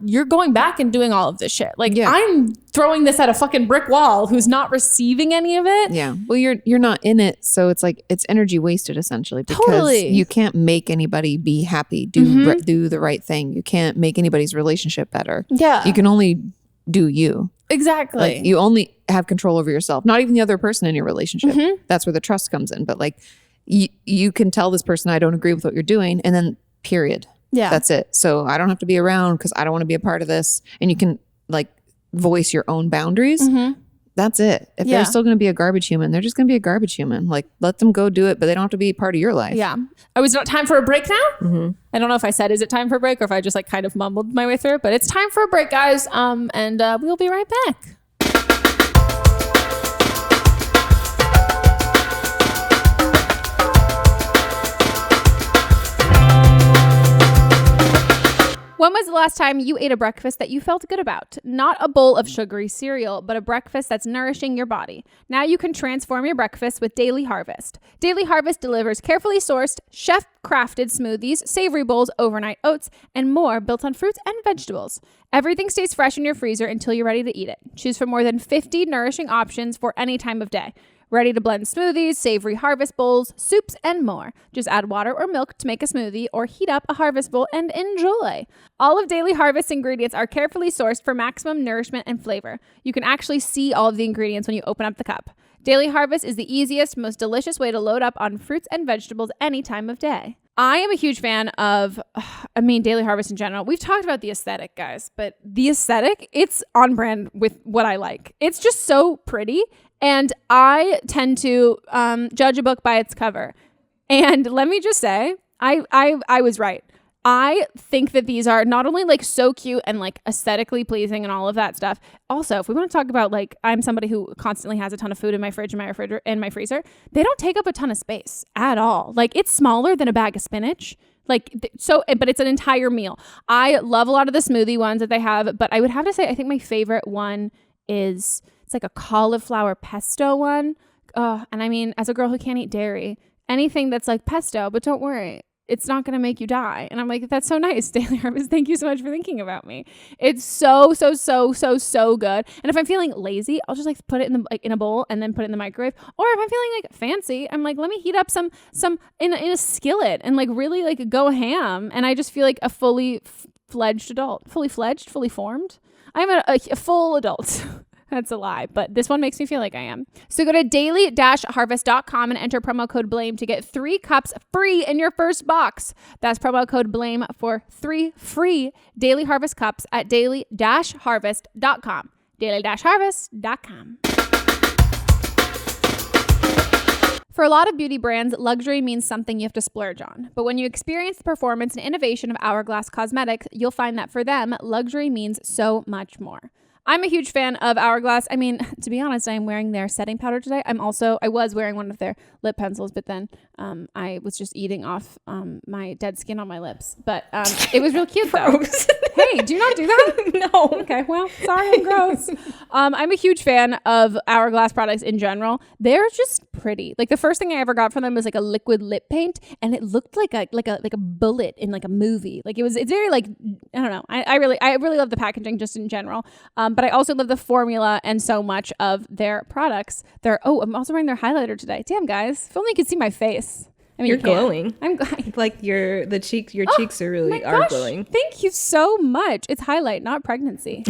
you're going back and doing all of this shit. Like I'm throwing this at a fucking brick wall who's not receiving any of it. Yeah. Well, you're not in it. So it's like, it's energy wasted essentially because you can't make anybody be happy, do the right thing. You can't make anybody's relationship better. Yeah. You can only do you. Exactly. Like you only have control over yourself, not even the other person in your relationship. That's where the trust comes in. But like, you can tell this person, I don't agree with what you're doing. And then period. Yeah. That's it. So I don't have to be around because I don't want to be a part of this. And you can like voice your own boundaries. That's it. If they're still going to be a garbage human, they're just going to be a garbage human. Like let them go do it, but they don't have to be part of your life. Yeah. Oh, is it time for a break now? I don't know if I said, is it time for a break or if I just like kind of mumbled my way through it, but it's time for a break, guys. And we'll be right back. When was the last time you ate a breakfast that you felt good about? Not a bowl of sugary cereal, but a breakfast that's nourishing your body. Now you can transform your breakfast with Daily Harvest. Daily Harvest delivers carefully sourced, chef-crafted smoothies, savory bowls, overnight oats, and more built on fruits and vegetables. Everything stays fresh in your freezer until you're ready to eat it. Choose from more than 50 nourishing options for any time of day. Ready to blend smoothies, savory harvest bowls, soups, and more. Just add water or milk to make a smoothie or heat up a harvest bowl and enjoy. All of Daily Harvest's ingredients are carefully sourced for maximum nourishment and flavor. You can actually see all of the ingredients when you open up the cup. Daily Harvest is the easiest, most delicious way to load up on fruits and vegetables any time of day. I am a huge fan of, Daily Harvest in general. We've talked about the aesthetic, guys, but the aesthetic, it's on brand with what I like. It's just so pretty. And I tend to judge a book by its cover. And let me just say, I was right. I think that these are not only like so cute and like aesthetically pleasing and all of that stuff. Also, if we want to talk about like, I'm somebody who constantly has a ton of food in my fridge and my refrigerator and my freezer. They don't take up a ton of space at all. Like it's smaller than a bag of spinach. But it's an entire meal. I love a lot of the smoothie ones that they have, but I would have to say, I think my favorite one is, it's like a cauliflower pesto one. And I mean, as a girl who can't eat dairy, anything that's like pesto, but don't worry, it's not going to make you die. And I'm like, that's so nice, Daily Harvest. Thank you so much for thinking about me. It's so good. And if I'm feeling lazy, I'll just like put it in a bowl and then put it in the microwave. Or if I'm feeling like fancy, I'm like, let me heat up some in a skillet and like really like go ham. And I just feel like a fully fledged adult. Fully fledged, fully formed. I'm a full adult. That's a lie, but this one makes me feel like I am. So go to daily-harvest.com and enter promo code BLAME to get 3 cups free in your first box. That's promo code BLAME for 3 free Daily Harvest cups at daily-harvest.com. daily-harvest.com. For a lot of beauty brands, luxury means something you have to splurge on. But when you experience the performance and innovation of Hourglass Cosmetics, you'll find that for them, luxury means so much more. I'm a huge fan of Hourglass. I mean, to be honest, I'm wearing their setting powder today. I was wearing one of their lip pencils, but then I was just eating off my dead skin on my lips. But it was real cute though. Hey, do you not do that? No. Okay, well, sorry, I'm gross. I'm a huge fan of Hourglass products in general. They're just pretty. Like the first thing I ever got from them was like a liquid lip paint, and it looked like a bullet in like a movie. Like it's very like, I don't know. I really love the packaging just in general. But I also love the formula and so much of their products. I'm also wearing their highlighter today. Damn, guys. If only you could see my face. I mean, you're glowing. I'm like your cheeks are really glowing. Thank you so much. It's highlight, not pregnancy.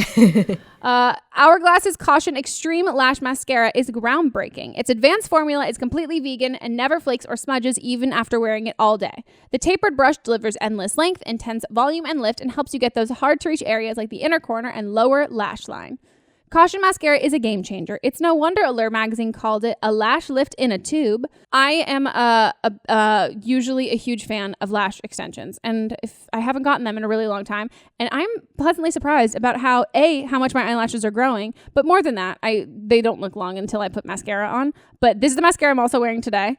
Hourglass's Caution Extreme Lash Mascara is groundbreaking. Its advanced formula is completely vegan and never flakes or smudges even after wearing it all day. The tapered brush delivers endless length, intense volume, and lift, and helps you get those hard to reach areas like the inner corner and lower lash line. Caution mascara is a game changer. It's no wonder Allure magazine called it a lash lift in a tube. I am usually a huge fan of lash extensions, and if I haven't gotten them in a really long time, and I'm pleasantly surprised about how much my eyelashes are growing, but more than that, they don't look long until I put mascara on. But this is the mascara I'm also wearing today.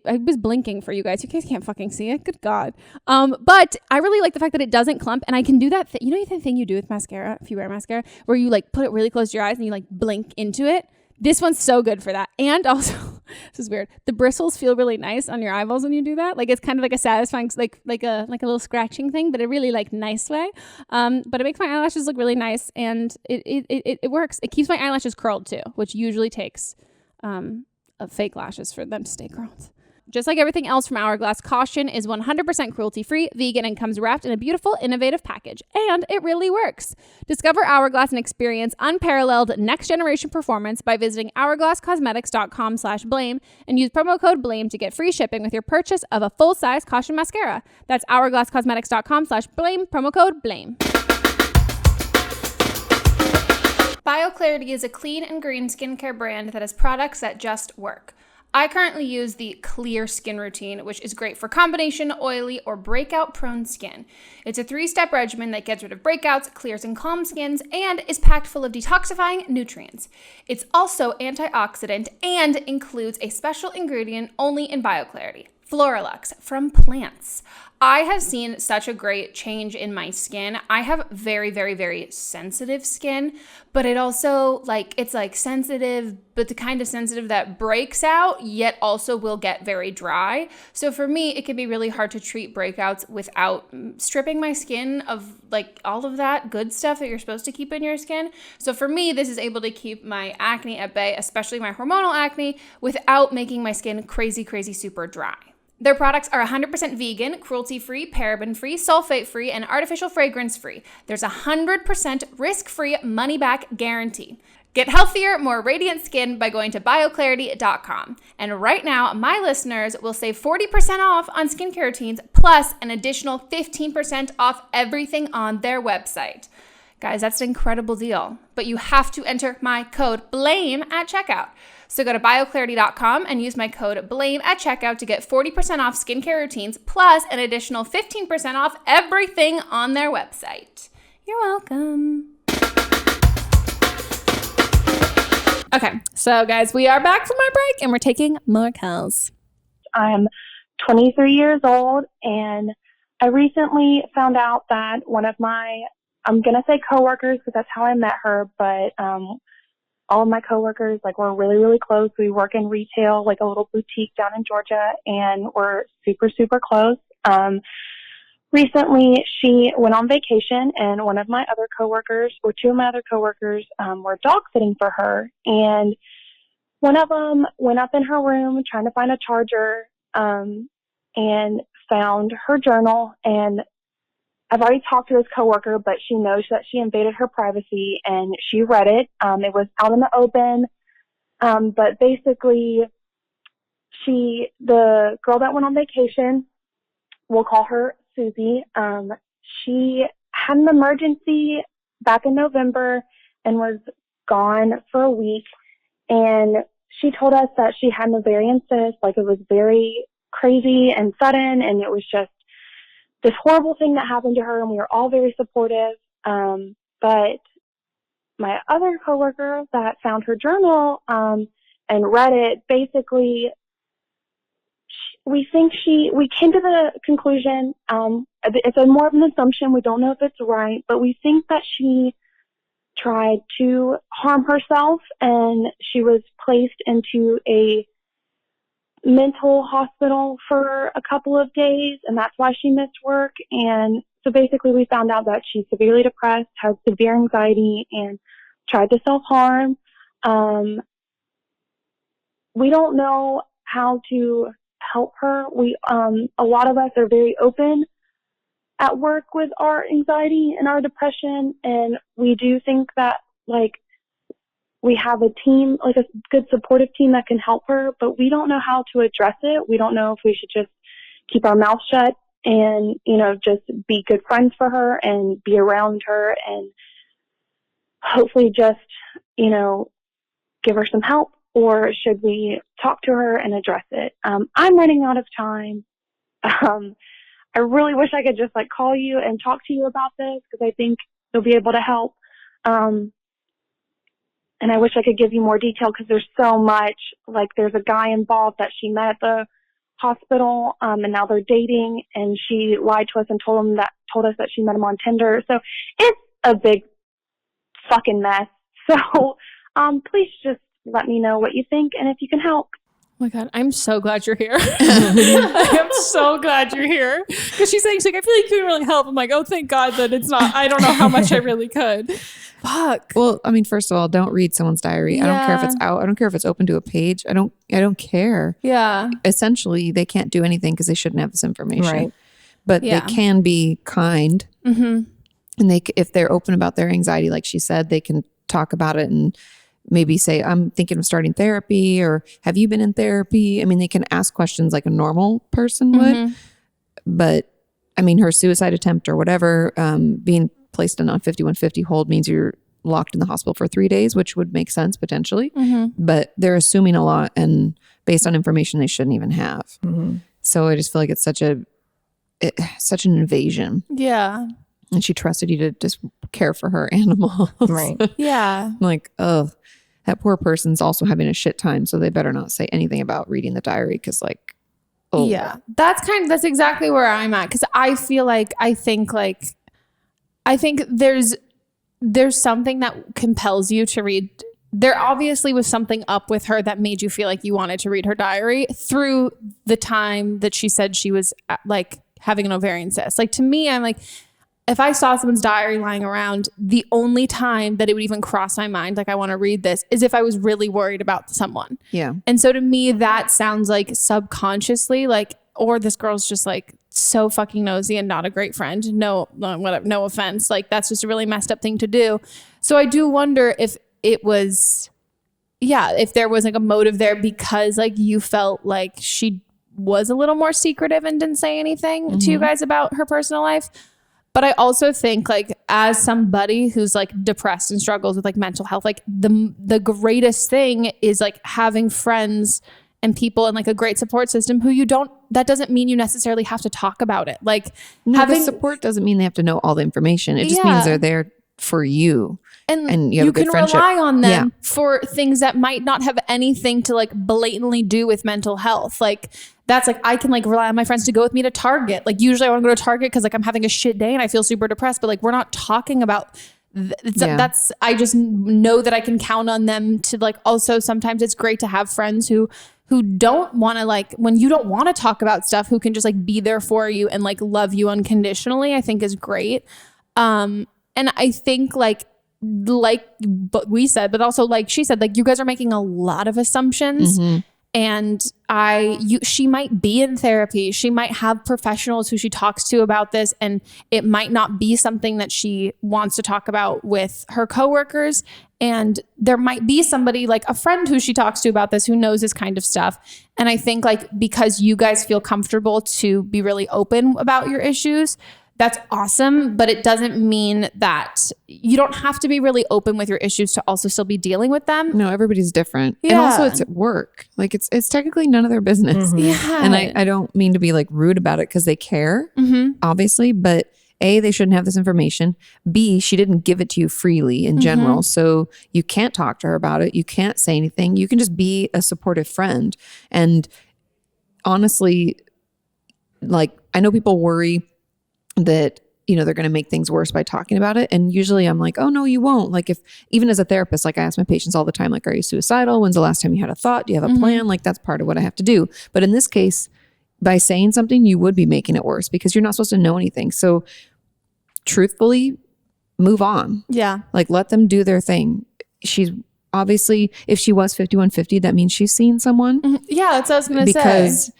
I was blinking for you guys. You guys can't fucking see it. Good God. But I really like the fact that it doesn't clump, and I can do that. You know the thing you do with mascara, if you wear mascara, where you like put it really close to your eyes and you like blink into it? This one's so good for that. And also, this is weird, the bristles feel really nice on your eyeballs when you do that. Like it's kind of like a satisfying, like a little scratching thing, but a really like nice way. But it makes my eyelashes look really nice, and it works. It keeps my eyelashes curled too, which usually takes fake lashes for them to stay curled. Just like everything else from Hourglass, Caution is 100% cruelty-free, vegan, and comes wrapped in a beautiful, innovative package. And it really works. Discover Hourglass and experience unparalleled next-generation performance by visiting hourglasscosmetics.com/blame and use promo code BLAME to get free shipping with your purchase of a full-size Caution mascara. That's hourglasscosmetics.com/blame, promo code BLAME. Bioclarity is a clean and green skincare brand that has products that just work. I currently use the Clear Skin Routine, which is great for combination, oily, or breakout-prone skin. It's a 3-step regimen that gets rid of breakouts, clears and calms skins, and is packed full of detoxifying nutrients. It's also antioxidant and includes a special ingredient only in Bioclarity, Floralux from plants. I have seen such a great change in my skin. I have very, very, very sensitive skin, but it also it's sensitive, but the kind of sensitive that breaks out, yet also will get very dry. So for me, it can be really hard to treat breakouts without stripping my skin of all of that good stuff that you're supposed to keep in your skin. So for me, this is able to keep my acne at bay, especially my hormonal acne, without making my skin crazy, crazy super dry. Their products are 100% vegan, cruelty-free, paraben-free, sulfate-free, and artificial fragrance-free. There's a 100% risk-free money-back guarantee. Get healthier, more radiant skin by going to bioclarity.com. And right now, my listeners will save 40% off on skincare routines, plus an additional 15% off everything on their website. Guys, that's an incredible deal. But you have to enter my code BLAME at checkout. So go to bioclarity.com and use my code BLAME at checkout to get 40% off skincare routines, plus an additional 15% off everything on their website. You're welcome. Okay, so guys, we are back from our break and we're taking more calls. I'm 23 years old, and I recently found out that one of my, I'm going to say coworkers because that's how I met her, but all of my coworkers, we're really, really close. We work in retail, a little boutique down in Georgia, and we're super, super close. Recently, she went on vacation, and two of my other coworkers, were dog sitting for her. And one of them went up in her room trying to find a charger, and found her journal. And I've already talked to this coworker, but she knows that she invaded her privacy, and she read it. It was out in the open. But basically, the girl that went on vacation, we'll call her Susie. She had an emergency back in November and was gone for a week. And she told us that she had an ovarian cyst, it was very crazy and sudden, and it was just this horrible thing that happened to her, and we were all very supportive. But my other coworker that found her journal and read it, basically, we came to the conclusion, it's more of an assumption, we don't know if it's right, but we think that she tried to harm herself, and she was placed into a mental hospital for a couple of days, and that's why she missed work. And so basically we found out that she's severely depressed, has severe anxiety, and tried to self-harm. We don't know how to help her. A lot of us are very open at work with our anxiety and our depression, and we do think that we have a team, a good supportive team that can help her, but we don't know how to address it. We don't know if we should just keep our mouth shut and, just be good friends for her and be around her and hopefully just, you know, give her some help, or should we talk to her and address it? I'm running out of time. I really wish I could just like call you and talk to you about this, because I think you'll be able to help. And I wish I could give you more detail, because there's so much. Like, there's a guy involved that she met at the hospital, and now they're dating, and she lied to us and told us that she met him on Tinder. So it's a big fucking mess. So please just let me know what you think and if you can help. Oh my God, I'm so glad you're here. I am so glad you're here. Because she's saying, I feel like you can really help. I'm like, oh, thank God that it's not. I don't know how much I really could. Fuck. Well, I mean, first of all, don't read someone's diary. I don't care if it's out. I don't care if it's open to a page. I don't care. Yeah. Essentially, they can't do anything because they shouldn't have this information. Right. But they can be kind. Mm-hmm. And if they're open about their anxiety, like she said, they can talk about it and maybe say, I'm thinking of starting therapy, or have you been in therapy? I mean, they can ask questions like a normal person would. But I mean, her suicide attempt or whatever, being placed on 5150 hold means you're locked in the hospital for 3 days, which would make sense potentially. But they're assuming a lot, and based on information they shouldn't even have. So I just feel like it's such an invasion. Yeah. And she trusted you to just care for her animals. Right. Yeah. I'm like, oh, that poor person's also having a shit time. So they better not say anything about reading the diary, because like, oh. Yeah. That's exactly where I'm at. Because I feel like, I think there's something that compels you to read. There obviously was something up with her that made you feel like you wanted to read her diary through the time that she said she was like having an ovarian cyst. Like, to me, I'm like, if I saw someone's diary lying around, the only time that it would even cross my mind, like I want to read this, is if I was really worried about someone. Yeah. And so to me, that sounds like subconsciously, like, or this girl's just like so fucking nosy and not a great friend. No offense. Like, that's just a really messed up thing to do. So I do wonder if it was, if there was like a motive there, because like you felt like she was a little more secretive and didn't say anything to you guys about her personal life. But I also think, like, as somebody who's like depressed and struggles with like mental health, like the greatest thing is like having friends and people and like a great support system who that doesn't mean you necessarily have to talk about it. Like, having support doesn't mean they have to know all the information. It just means they're there for you. And you can rely on them for things that might not have anything to like blatantly do with mental health. Like, that's like, I can like rely on my friends to go with me to Target. Like, usually I want to go to Target because like I'm having a shit day and I feel super depressed, but like, we're not talking about that's, I just know that I can count on them to like, also sometimes it's great to have friends who don't want to, like, when you don't want to talk about stuff, who can just like be there for you and like love you unconditionally, I think is great. And I think like we said, but also like she said, like, you guys are making a lot of assumptions. And she might be in therapy. She might have professionals who she talks to about this, and it might not be something that she wants to talk about with her coworkers. And there might be somebody like a friend who she talks to about this, who knows this kind of stuff. And I think like, because you guys feel comfortable to be really open about your issues, that's awesome, but it doesn't mean that you don't have to be really open with your issues to also still be dealing with them. No, everybody's different. Yeah. And also it's at work. Like, it's technically none of their business. Yeah. And I don't mean to be like rude about it, because they care, obviously, but A, they shouldn't have this information. B, she didn't give it to you freely in general. So you can't talk to her about it. You can't say anything. You can just be a supportive friend. And honestly, like, I know people worry that, you know, they're going to make things worse by talking about it. And usually I'm like, oh no, you won't. Like, if, even as a therapist, like, I ask my patients all the time, like, are you suicidal? When's the last time you had a thought? Do you have a plan? Like, that's part of what I have to do. But in this case, by saying something, you would be making it worse, because you're not supposed to know anything. So truthfully, move on. Yeah. Like, let them do their thing. She's obviously, if she was 5150, that means she's seen someone. Yeah, that's what I was going to say. Because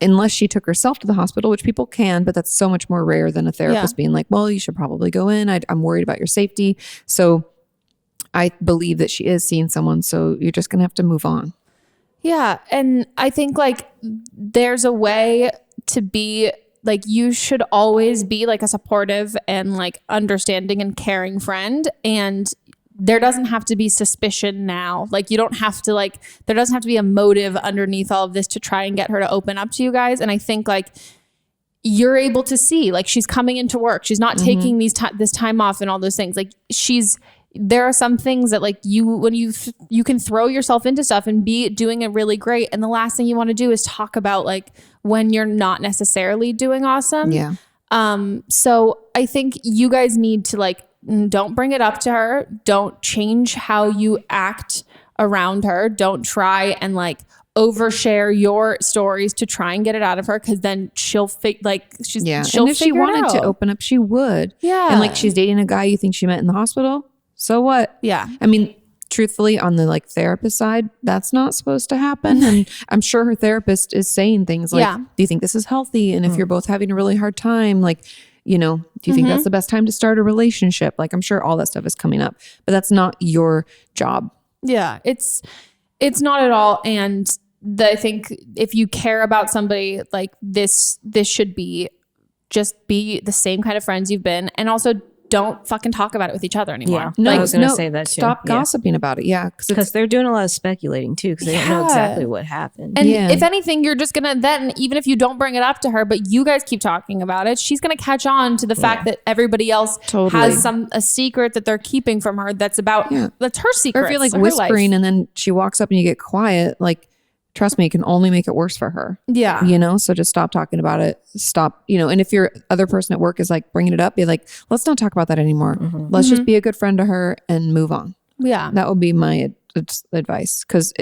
unless she took herself to the hospital, which people can, but that's so much more rare than a therapist being like, well, you should probably go in. I'm worried about your safety. So I believe that she is seeing someone. So you're just going to have to move on. Yeah. And I think like there's a way to be like, you should always be like a supportive and like understanding and caring friend. And there doesn't have to be suspicion now. Like you don't have to like, there doesn't have to be a motive underneath all of this to try and get her to open up to you guys. And I think like you're able to see like she's coming into work. She's not taking this time off and all those things. Like there are some things that like when you can throw yourself into stuff and be doing it really great. And the last thing you want to do is talk about like when you're not necessarily doing awesome. Yeah. So I think you guys need to like, don't bring it up to her. Don't change how you act around her. Don't try and like overshare your stories to try and get it out of her, because then she'll she'll and if she wanted to open up, she would. Yeah. And like she's dating a guy you think she met in the hospital. So what? Yeah. I mean, truthfully, on the like therapist side, that's not supposed to happen. And I'm sure her therapist is saying things like, do you think this is healthy? And if you're both having a really hard time, like, you know, do you think that's the best time to start a relationship? Like, I'm sure all that stuff is coming up, but that's not your job. Yeah, it's not at all. And I think if you care about somebody, like this should be just be the same kind of friends you've been. And also don't fucking talk about it with each other anymore. Yeah, no, I was going to say that too. Stop gossiping about it. Yeah, because they're doing a lot of speculating too, because they don't know exactly what happened. And if anything, you're just gonna then, even if you don't bring it up to her, but you guys keep talking about it, she's gonna catch on to the fact that everybody else has a secret that they're keeping from her. That's about that's her secret. Or if you're like whispering and then she walks up and you get quiet, like. Trust me, it can only make it worse for her. Yeah. You know, so just stop talking about it. Stop, you know, and if your other person at work is like bringing it up, be like, let's not talk about that anymore. Let's just be a good friend to her and move on. Yeah. That would be my advice. Because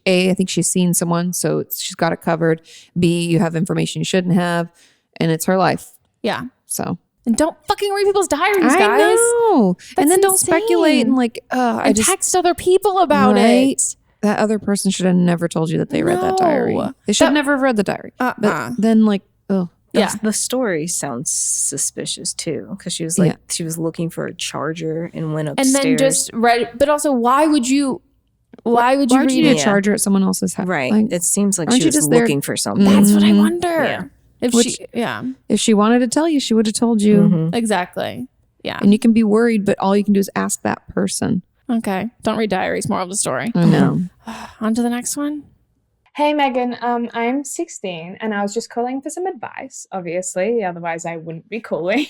A, I think she's seen someone, so she's got it covered. B, you have information you shouldn't have, and it's her life. Yeah. So. And don't fucking read people's diaries, guys. I know. And then don't speculate and like, I just text other people about it. That other person should have never told you that they read that diary. They should never have read the diary. But then like, the story sounds suspicious too, because she was like, she was looking for a charger and went upstairs. And then just read, but also why would you need a charger at someone else's house? Right. Like, it seems like she was looking for something. That's what I wonder. Yeah. If she wanted to tell you, she would have told you. Exactly. Yeah. And you can be worried, but all you can do is ask that person. Okay. Don't read diaries. Moral of the story. I know. On to the next one. Hey, Megan. I'm 16 and I was just calling for some advice, obviously. Otherwise, I wouldn't be calling.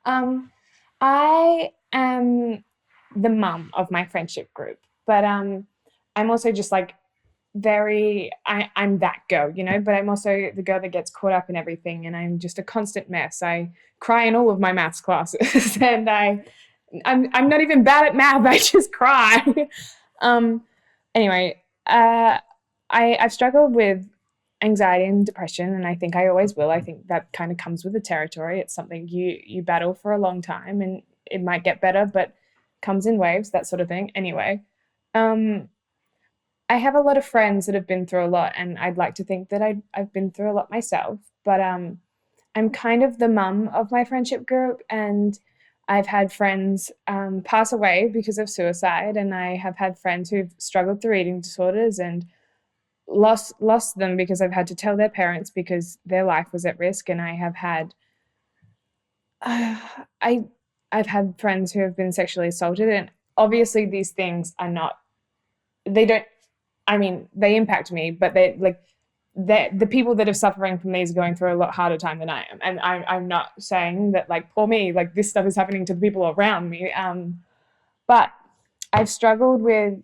I am the mum of my friendship group, but I'm also just like I'm that girl, you know, but I'm also the girl that gets caught up in everything, and I'm just a constant mess. I cry in all of my maths classes and I'm not even bad at math. I just cry. Anyway, I've struggled with anxiety and depression, and I think I always will. I think that kind of comes with the territory. It's something you battle for a long time, and it might get better, but comes in waves, that sort of thing. Anyway, I have a lot of friends that have been through a lot, and I'd like to think that I've been through a lot myself, but I'm kind of the mum of my friendship group, and I've had friends pass away because of suicide, and I have had friends who've struggled through eating disorders and lost them because I've had to tell their parents because their life was at risk. And I have had I've had friends who have been sexually assaulted, and obviously these things they impact me, but the people that are suffering from these are going through a lot harder time than I am. And I'm not saying that like, poor me, like this stuff is happening to the people around me. But I've struggled with,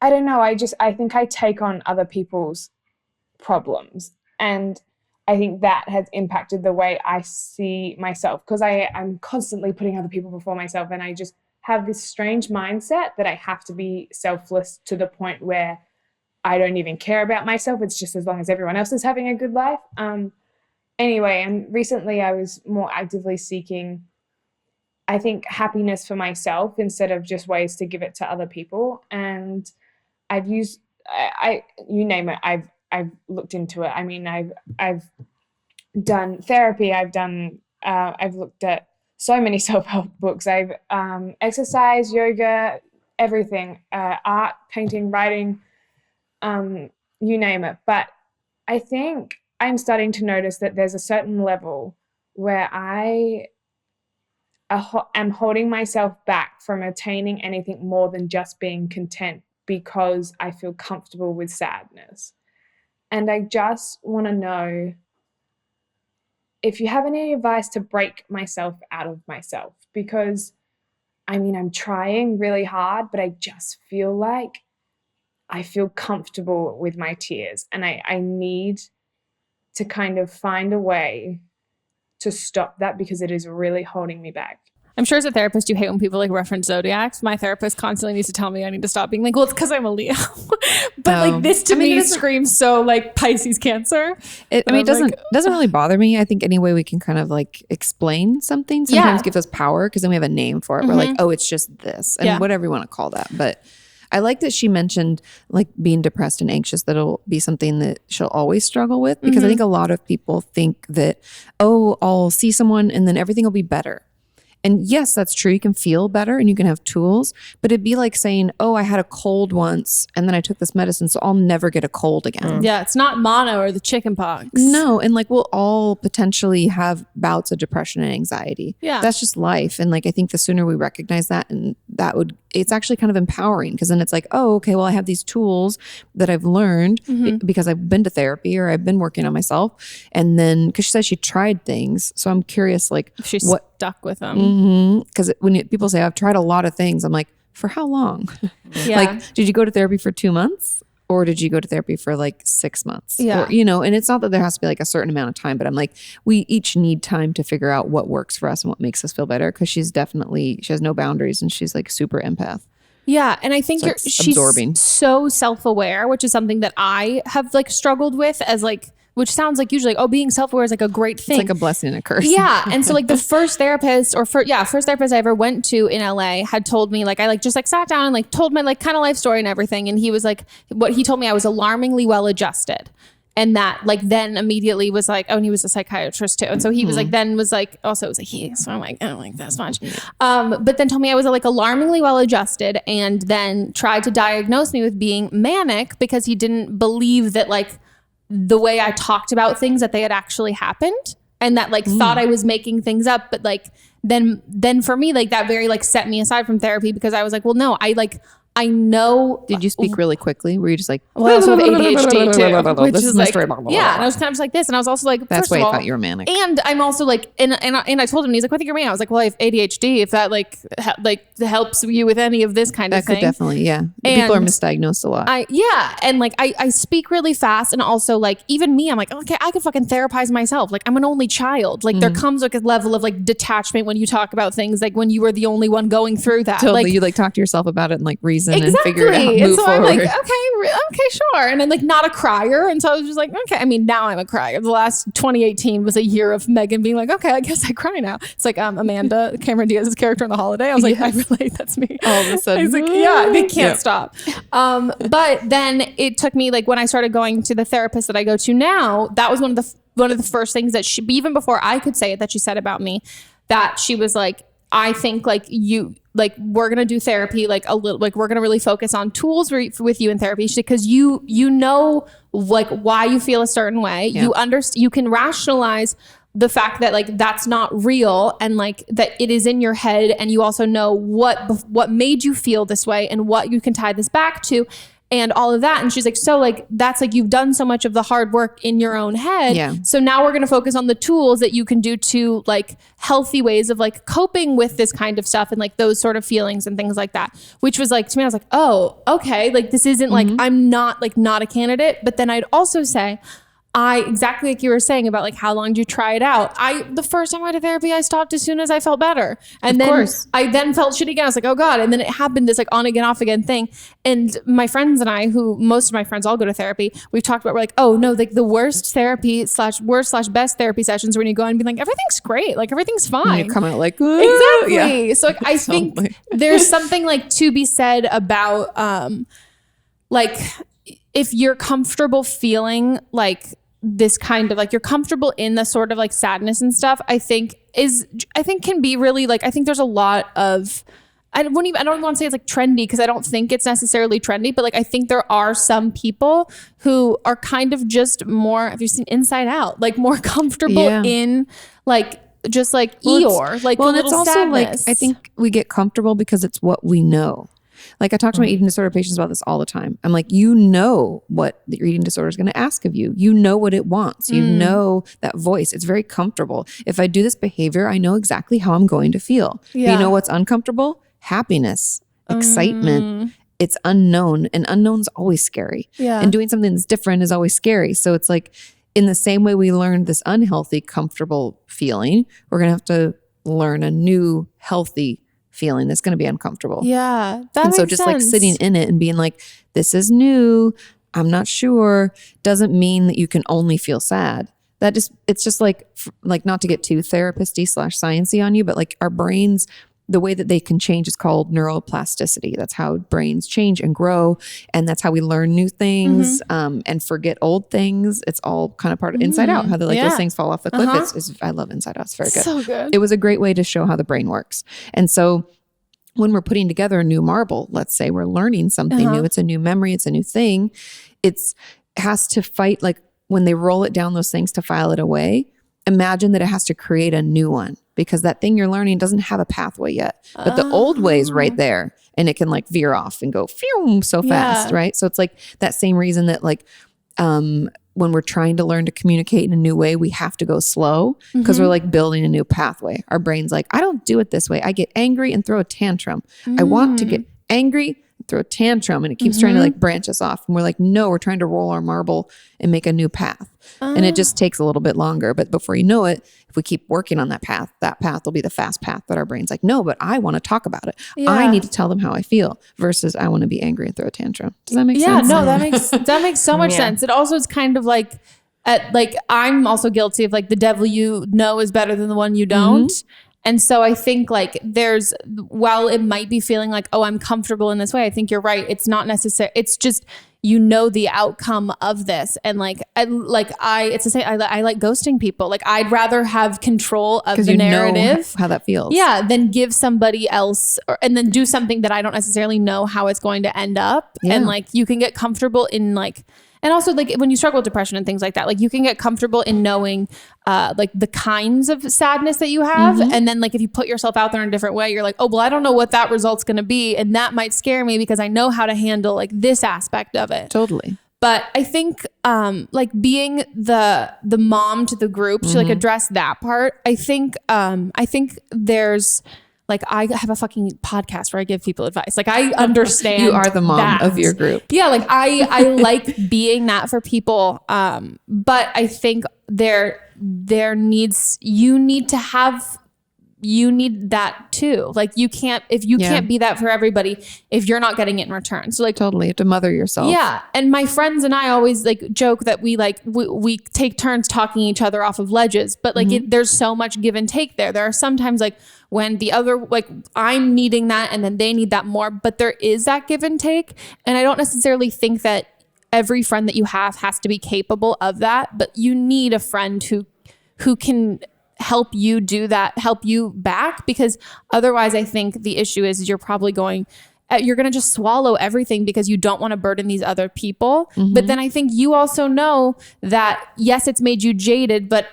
I don't know, I think I take on other people's problems. And I think that has impacted the way I see myself, because I'm constantly putting other people before myself. And I just have this strange mindset that I have to be selfless to the point where I don't even care about myself. It's just as long as everyone else is having a good life. Anyway, and recently I was more actively seeking, I think, happiness for myself instead of just ways to give it to other people. And I've used, you name it, I've looked into it. I mean, I've done therapy. I've looked at so many self-help books. I've exercise, yoga, everything, art, painting, writing, you name it. But I think I'm starting to notice that there's a certain level where I am holding myself back from attaining anything more than just being content because I feel comfortable with sadness. And I just want to know if you have any advice to break myself out of myself, because I mean, I'm trying really hard, but I just feel like I feel comfortable with my tears, and I need to kind of find a way to stop that because it is really holding me back. I'm sure as a therapist, you hate when people like reference zodiacs. My therapist constantly needs to tell me I need to stop being like, well, it's because I'm a Leo. But like this to me screams so like Pisces Cancer. It doesn't really bother me. I think any way we can kind of like explain something sometimes gives us power, because then we have a name for it. We're like, oh, it's just this, and whatever you want to call that. But I like that she mentioned like being depressed and anxious, that'll be something that she'll always struggle with, because I think a lot of people think that, oh, I'll see someone and then everything will be better. And yes, that's true. You can feel better and you can have tools, but it'd be like saying, oh, I had a cold once and then I took this medicine, so I'll never get a cold again. Yeah, it's not mono or the chicken pox. No, and like we'll all potentially have bouts of depression and anxiety. Yeah. That's just life. And like I think the sooner we recognize that, and it's actually kind of empowering, because then it's like, oh, okay, well, I have these tools that I've learned because I've been to therapy or I've been working on myself. And then, because she says she tried things. So I'm curious, like, she's stuck with them. Because when people say, I've tried a lot of things, I'm like, for how long? Yeah. Like, did you go to therapy for 2 months? Or did you go to therapy for like 6 months? Yeah. Or, and it's not that there has to be like a certain amount of time, but I'm like, we each need time to figure out what works for us and what makes us feel better. Because she has no boundaries, and she's like super empath. Yeah. And I think she's absorbing. So self-aware, which is something that I have like struggled with as like, which sounds like usually, being self-aware is like a great thing. It's like a blessing and a curse. Yeah. And so like the first therapist I ever went to in LA had told me, like, I like just like sat down and like told my like kind of life story and everything. And he was like, what he told me, I was alarmingly well adjusted. And that like then immediately was like, oh, and he was a psychiatrist too. And so he was like, then was like, also it was a he. So I'm like, I don't like that as much. But then told me I was like alarmingly well adjusted, and then tried to diagnose me with being manic because he didn't believe that like the way I talked about things, that they had actually happened, and that like thought I was making things up. But like then for me, like that very like set me aside from therapy, because I was like, well, no, I know. Did you speak really quickly? Were you just like, well, I also have ADHD too, which is like, yeah. And I was kind of just like this, and I was also like, that's why I thought you were manic. And I'm also like, and I told him, and he's like, I think you're manic. I was like, well, I have ADHD. If that like helps you with any of this kind of thing, that could definitely, yeah. People are misdiagnosed a lot. And like I speak really fast, and also like even me, I'm like, okay, I could fucking therapize myself. Like I'm an only child. Like there comes like a level of like detachment when you talk about things, like when you were the only one going through that. Totally, like, you like talk to yourself about it and like reason exactly. and figure it out. And move so forward. I'm like, okay, sure. And I'm like not a crier. And so I was just like, okay. I mean, now I'm a crier. The last 2018 was a year of Meghan being like, okay, I guess I cry now. It's like Amanda, Cameron Diaz's character in The Holiday. I was like, I relate. That's me. All of a sudden. He's like, yeah, they can't stop. But then it took me, like when I started going to the therapist that I go to now, that was one of the first things that she, even before I could say it, that she said about me, that she was like, I think like we're going to do therapy, like a little, like we're going to really focus on tools with you in therapy, because you know, like why you feel a certain way. Yeah. You can rationalize the fact that like that's not real, and like that it is in your head. And you also know what made you feel this way and what you can tie this back to. And all of that. And she's like, so like, that's like, you've done so much of the hard work in your own head. Yeah. So now we're going to focus on the tools that you can do to like healthy ways of like coping with this kind of stuff and like those sort of feelings and things like that, which was like, to me, I was like, oh, okay. Like this isn't like, I'm not a candidate. But then I'd also say, exactly like you were saying about like how long do you try it out? The first time I went to therapy, I stopped as soon as I felt better. And I then felt shitty again. I was like, oh God. And then it happened, this like on again, off again thing. And my friends and I, who most of my friends all go to therapy, we've talked about, we're like, oh no, like the worst therapy / best therapy sessions when you go and be like, everything's great. Like everything's fine. And you come out like, exactly. Yeah. So like, I totally. think there's something like to be said about, like if you're comfortable feeling like this kind of like, you're comfortable in the sort of like sadness and stuff, I think can be really like, I think there's a lot of, I don't want to say it's like trendy, because I don't think it's necessarily trendy, but like I think there are some people who are kind of just more, have you seen Inside Out, like more comfortable in like just like Well, Eeyore, like well, a and it's little also sadness. like, I think we get comfortable because it's what we know. Like I talk to my eating disorder patients about this all the time. I'm like, you know what the eating disorder is going to ask of you. You know what it wants. You know that voice. It's very comfortable. If I do this behavior, I know exactly how I'm going to feel. But you know what's uncomfortable? Happiness, excitement. It's unknown, and unknown's always scary. Yeah. And doing something that's different is always scary. So it's like, in the same way we learned this unhealthy, comfortable feeling, we're going to have to learn a new healthy feeling that's going to be uncomfortable. Yeah. That And so makes just sense. like sitting in it and being like, this is new, I'm not sure, doesn't mean that you can only feel sad. That just, it's just like not to get too therapist-y / sciencey on you, but like our brains, the way that they can change is called neuroplasticity. That's how brains change and grow. And that's how we learn new things and forget old things. It's all kind of part of Inside Out, how those things fall off the cliff. I love Inside Out. It's very good. So good. It was a great way to show how the brain works. And so when we're putting together a new marble, let's say we're learning something new, it's a new memory, it's a new thing. It has to fight, like when they roll it down those things to file it away, imagine that it has to create a new one because that thing you're learning doesn't have a pathway yet. But the old way is right there and it can like veer off and go phew, so fast, right? So it's like that same reason that like when we're trying to learn to communicate in a new way, we have to go slow because we're like building a new pathway. Our brain's like, I don't do it this way. I get angry and throw a tantrum. I want to get angry, throw a tantrum, and it keeps trying to like branch us off. And we're like, no, we're trying to roll our marble and make a new path. And it just takes a little bit longer. But before you know it, if we keep working on that path will be the fast path that our brain's like, no, but I want to talk about it. I need to tell them how I feel versus I want to be angry and throw a tantrum. Does that make sense? Yeah, no, that makes so much sense. It also is kind of like, I'm also guilty of like the devil you know is better than the one you don't. And so I think like while it might be feeling like, oh, I'm comfortable in this way, I think you're right. It's not necessary. It's just, you know, the outcome of this. And like, it's the same. I like ghosting people. Like I'd rather have control of the narrative. Know how that feels. Yeah. Than give somebody else and then do something that I don't necessarily know how it's going to end up. Yeah. And like, you can get comfortable in like, and also like when you struggle with depression and things like that, like you can get comfortable in knowing like the kinds of sadness that you have. And then like if you put yourself out there in a different way, you're like, oh, well, I don't know what that result's going to be. And that might scare me because I know how to handle like this aspect of it. Totally. But I think like being the mom to the group to like address that part, I think there's like I have a fucking podcast where I give people advice. Like I understand you are the mom of your group. Yeah, like I like being that for people. But I think you need that too. Like you can't be that for everybody if you're not getting it in return. So like totally, you have to mother yourself. Yeah. And my friends and I always like joke that we take turns talking each other off of ledges, but like there's so much give and take there. There are sometimes like when the other, like I'm needing that and then they need that more, but there is that give and take. And I don't necessarily think that every friend that you have has to be capable of that, but you need a friend who can help you do that, help you back, because otherwise I think the issue is you're probably going to just swallow everything because you don't want to burden these other people. But then I think you also know that yes, it's made you jaded, but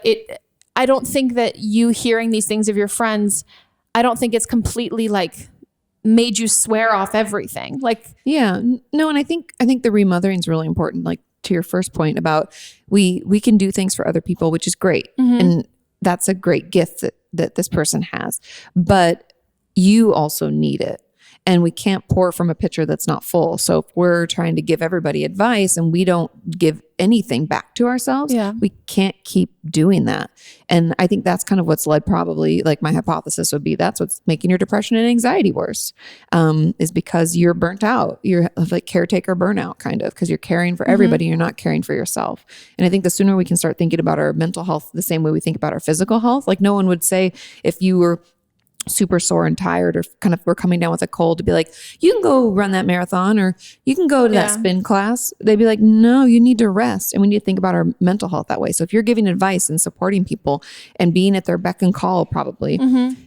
I don't think that you hearing these things of your friends, I don't think it's completely like made you swear off everything. Like, yeah, no. And I think the remothering is really important. Like to your first point about we can do things for other people, which is great. And that's a great gift that this person has, but you also need it. And we can't pour from a pitcher that's not full. So if we're trying to give everybody advice and we don't give anything back to ourselves, we can't keep doing that. And I think that's kind of what's led, probably like my hypothesis would be, that's what's making your depression and anxiety worse, is because you're burnt out. You're like caretaker burnout kind of, because you're caring for everybody. You're not caring for yourself. And I think the sooner we can start thinking about our mental health the same way we think about our physical health, like no one would say if you were super sore and tired or kind of we're coming down with a cold to be like, you can go run that marathon or you can go to that spin class. They'd be like, no, you need to rest. And we need to think about our mental health that way. So if you're giving advice and supporting people and being at their beck and call, probably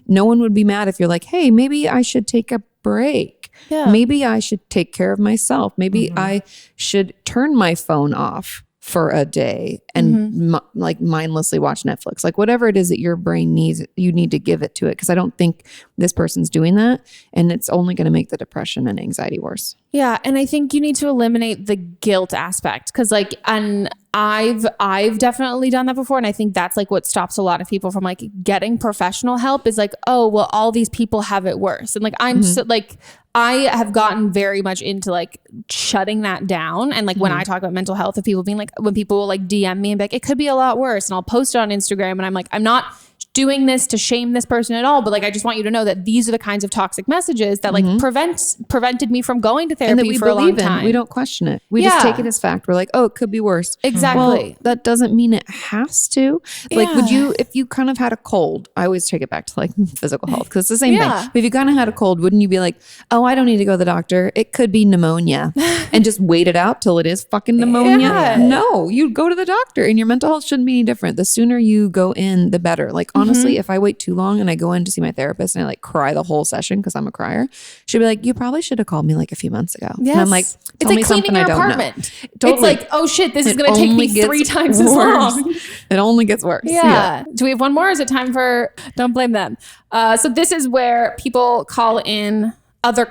no one would be mad if you're like, hey, maybe I should take a break. Maybe I should take care of myself. Maybe I should turn my phone off for a day and like mindlessly watch Netflix, like whatever it is that your brain needs, you need to give it to it. Because I don't think this person's doing that, and it's only going to make the depression and anxiety worse. Yeah, and I think you need to eliminate the guilt aspect, because like, and I've definitely done that before, and I think that's like what stops a lot of people from like getting professional help is like, oh well, all these people have it worse, and like I'm so like. I have gotten very much into like shutting that down. And like when I talk about mental health, of people being like, when people will like DM me and be like, it could be a lot worse. And I'll post it on Instagram. And I'm like, I'm not doing this to shame this person at all. But like, I just want you to know that these are the kinds of toxic messages that like prevented me from going to therapy and that we for a long believe time. We don't question it. We just take it as fact. We're like, oh, it could be worse. Exactly. Well, that doesn't mean it has to. Like, would you, if you kind of had a cold, I always take it back to like physical health because it's the same thing. But if you kind of had a cold, wouldn't you be like, oh, I don't need to go to the doctor. It could be pneumonia and just wait it out till it is fucking pneumonia. No, you go to the doctor, and your mental health shouldn't be any different. The sooner you go in, the better. Like, honestly, if I wait too long and I go in to see my therapist and I like cry the whole session because I'm a crier, she'll be like, you probably should have called me like a few months ago. Yes. And I'm like, it's like cleaning your apartment. Totally. It's like, oh shit, this is going to take me 3 times as long. It only gets worse. Yeah. Do we have one more? Or is it time for, don't blame them. So this is where people call in, other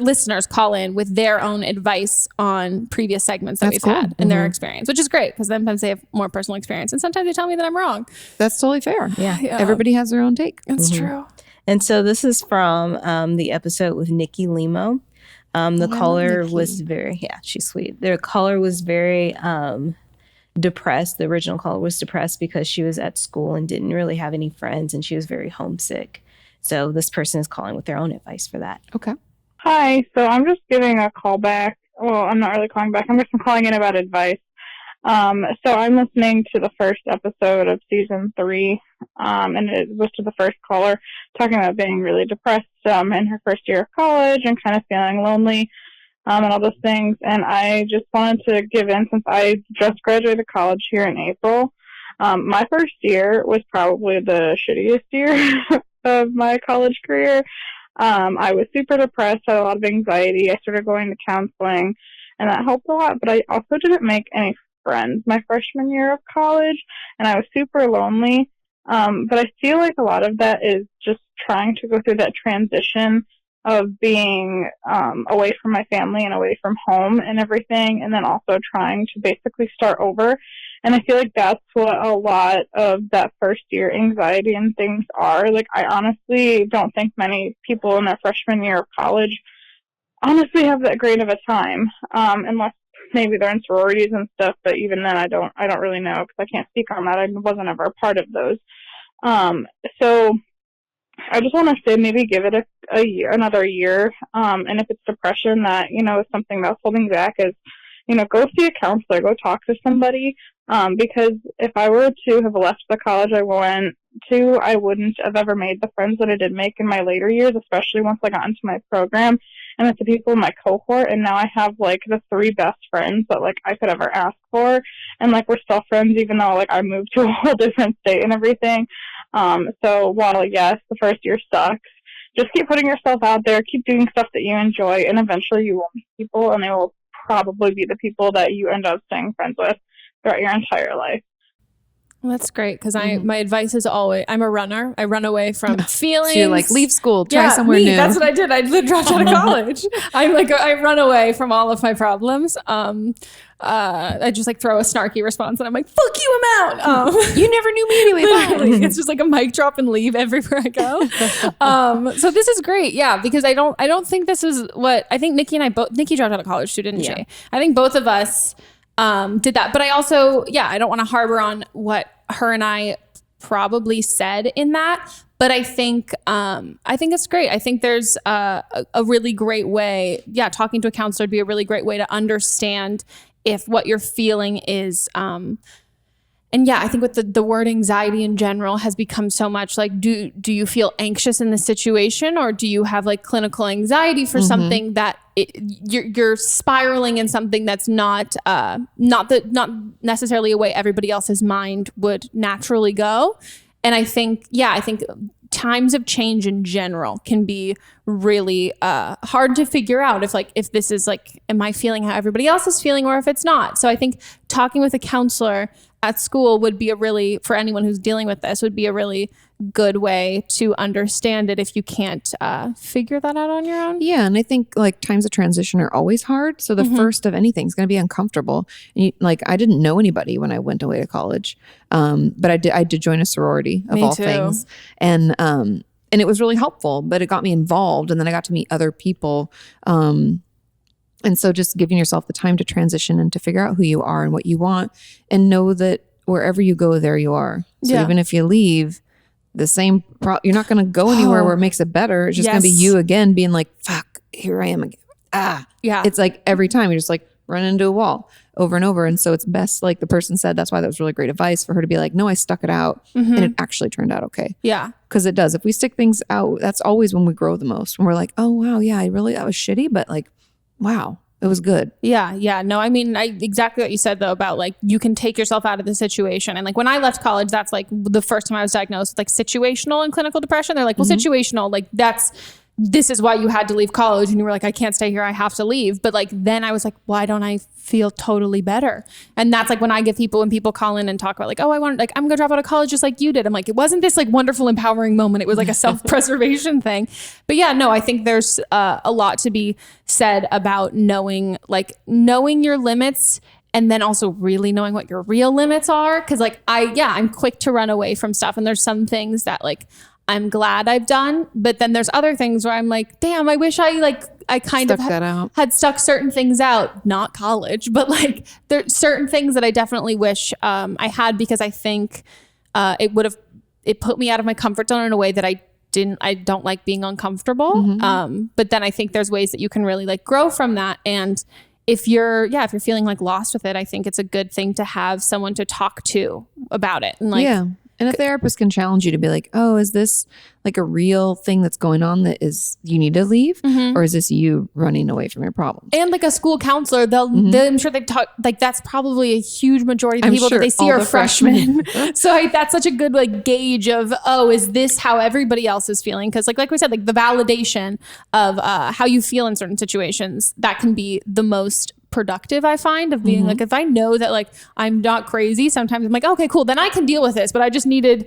listeners call in with their own advice on previous segments that we've had and their experience, which is great because sometimes they have more personal experience and sometimes they tell me that I'm wrong. That's totally fair. Yeah. Everybody has their own take. That's true. And so this is from the episode with Nikki Limo. The caller was she's sweet. Their caller was very depressed. The original caller was depressed because she was at school and didn't really have any friends, and she was very homesick. So this person is calling with their own advice for that. Okay. Hi, so I'm just giving a call back. Well, I'm not really calling back. I'm just calling in about advice. So I'm listening to the first episode of season 3, and it was to the first caller talking about being really depressed in her first year of college and kind of feeling lonely and all those things. And I just wanted to give in, since I just graduated college here in April. My first year was probably the shittiest year of my college career. I was super depressed, had a lot of anxiety. I started going to counseling, and that helped a lot. But I also didn't make any friends my freshman year of college, and I was super lonely. But I feel like a lot of that is just trying to go through that transition of being away from my family and away from home and everything, and then also trying to basically start over. And I feel like that's what a lot of that first year anxiety and things are. Like, I honestly don't think many people in their freshman year of college honestly have that great of a time, unless maybe they're in sororities and stuff. But even then, I don't really know because I can't speak on that. I wasn't ever a part of those. So I just want to say maybe give it another year. And if it's depression that, is something that's holding back, is, go see a counselor, go talk to somebody. Because if I were to have left the college I went to, I wouldn't have ever made the friends that I did make in my later years, especially once I got into my program and with the people in my cohort. And now I have like the 3 best friends that like I could ever ask for. And like, we're still friends, even though like I moved to a whole different state and everything. So while yes, the first year sucks, just keep putting yourself out there, keep doing stuff that you enjoy, and eventually you will meet people, and they will probably be the people that you end up staying friends with throughout your entire life. Well, that's great because my advice is always, I'm a runner. I run away from feelings. So you're like, leave school, try somewhere new. That's what I did. I dropped out of college. I run away from all of my problems. I just like throw a snarky response and I'm like, fuck you, I'm out. You never knew me anyway. Literally, it's just like a mic drop and leave everywhere I go. So this is great. Yeah. Because I don't think this is what, I think Nikki dropped out of college too, didn't she? I think both of us did that. But I also, I don't want to harbor on what her and I probably said in that. But I think it's great. I think there's a really great way. Yeah, talking to a counselor would be a really great way to understand if what you're feeling is. And yeah, I think with the word anxiety in general has become so much like, do you feel anxious in this situation, or do you have like clinical anxiety for something that you're spiraling in something that's not necessarily a way everybody else's mind would naturally go. And I think times of change in general can be really hard to figure out if this is like, am I feeling how everybody else is feeling, or if it's not. So I think talking with a counselor at school would be for anyone who's dealing with this, would be a really good way to understand it if you can't figure that out on your own. Yeah. And I think like times of transition are always hard. So the first of anything is going to be uncomfortable. And I didn't know anybody when I went away to college. But I did join a sorority of all things. And it was really helpful, but it got me involved. And then I got to meet other people. And so just giving yourself the time to transition and to figure out who you are and what you want, and know that wherever you go, there you are. So even if you leave, the same you're not going to go anywhere where it makes it better. It's just going to be you again being like, fuck, here I am again. Yeah. It's like every time you're just like run into a wall over and over. And so it's best, like the person said, that's why that was really great advice for her to be like, no, I stuck it out and it actually turned out okay. Yeah. Because it does. If we stick things out, that's always when we grow the most. When we're like, oh, wow, yeah, that was shitty, but like, wow, it was good. Yeah. Yeah. No, I mean, exactly what you said though, about like, you can take yourself out of the situation. And like when I left college, that's like the first time I was diagnosed with like situational and clinical depression. They're like, well, situational, like this is why you had to leave college. And you were like, I can't stay here. I have to leave. But like, then I was like, why don't I feel totally better? And that's like when I get when people call in and talk about like, oh, I'm going to drop out of college just like you did. I'm like, it wasn't this like wonderful, empowering moment. It was like a self-preservation thing. But yeah, no, I think there's a lot to be said about knowing your limits, and then also really knowing what your real limits are. Cause like I'm quick to run away from stuff. And there's some things that like, I'm glad I've done, but then there's other things where I'm like, damn, I wish I kind of had stuck certain things out, not college, but like there's certain things that I definitely wish I had, because I think it put me out of my comfort zone in a way that I don't like being uncomfortable. But then I think there's ways that you can really like grow from that. And if you're feeling like lost with it, I think it's a good thing to have someone to talk to about it. And like, and a therapist can challenge you to be like, oh, is this like a real thing that's going on that is you need to leave? Or is this you running away from your problems? And like a school counselor, I'm sure they talk, like that's probably a huge majority of the people that they see are freshmen. So that's such a good like gauge of, oh, is this how everybody else is feeling? Because like we said, like the validation of how you feel in certain situations, that can be the most productive, I find, of being like, if I know that like I'm not crazy, sometimes I'm like, okay, cool, then I can deal with this. But I just I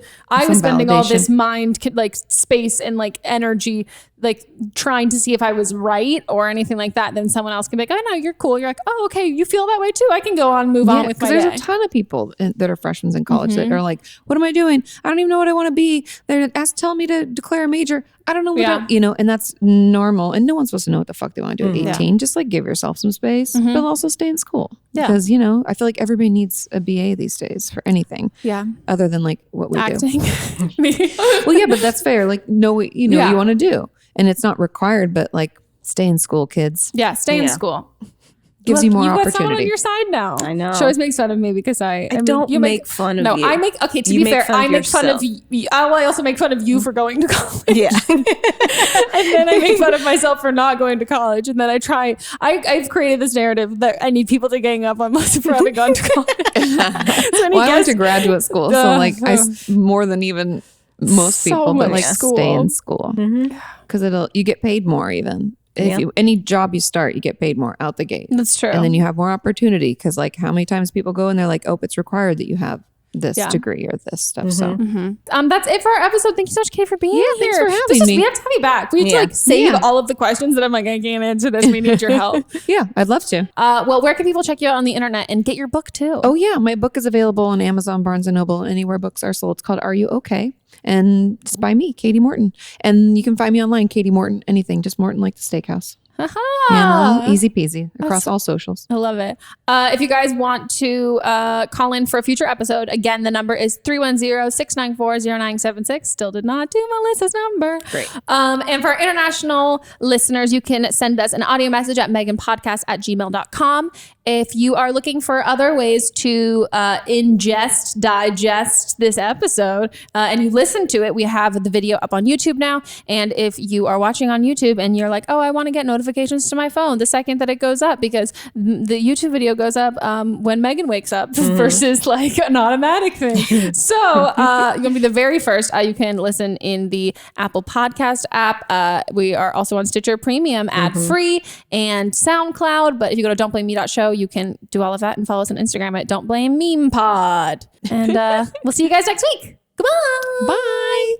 was spending all this mind like space and like energy like trying to see if I was right or anything like that. Then someone else can be like, oh no, you're cool. You're like, oh, okay, you feel that way too. I can go on, move on with my day. Because there's a ton of people that are freshmen in college that are like, what am I doing? I don't even know what I want to be. They're telling me to declare a major. I don't know what and that's normal. And no one's supposed to know what the fuck they want to do at 18. Just like give yourself some space, but also stay in school. Because, I feel like everybody needs a BA these days for anything. Yeah. Other than like what we do. Well, yeah, but that's fair. Like know what you want to do. And it's not required, but like stay in school, kids. Yeah, stay in school. Gives you more opportunity. You got someone on your side now. I know. She always makes fun of me because I don't make fun of you. No, I make, to be fair, I make fun of you. I also make fun of you for going to college. Yeah. And then I make fun of myself for not going to college. And then I've created this narrative that I need people to gang up on myself for having gone to college. I went to graduate school, so like more than even most people, but like stay in school. Because you get paid more even. If any job you start, you get paid more out the gate. That's true. And then you have more opportunity because like how many times people go and they're like, oh, it's required that you have this degree or this stuff. So that's it for our episode. Thank you so much, Kate, for being here. Thanks for having me. We have to have you back. We have to save all of the questions that I'm like, I can't answer this. We need your help. Yeah, I'd love to. Well, where can people check you out on the internet and get your book too? Oh yeah, my book is available on Amazon, Barnes & Noble, anywhere books are sold. It's called Are You Okay? And it's by me, Kati Morton. And you can find me online, Kati Morton, anything, just Morton like the steakhouse. Easy peasy across all socials. I love it. If you guys want to call in for a future episode, again, the number is 310-694-0976. Still did not do Melissa's number. Great. And for our international listeners, you can send us an audio message at meghanpodcast@gmail.com. If you are looking for other ways to digest this episode, and you listen to it, we have the video up on YouTube now. And if you are watching on YouTube and you're like, oh, I want to get notifications notifications to my phone the second that it goes up, because the YouTube video goes up when Meghan wakes up versus like an automatic thing. So you're going to be the very first. You can listen in the Apple Podcast app. We are also on Stitcher Premium, ad-free, and SoundCloud. But if you go to don'tblameme.show, you can do all of that and follow us on Instagram at don'tblamemepod. And we'll see you guys next week. Goodbye. Bye.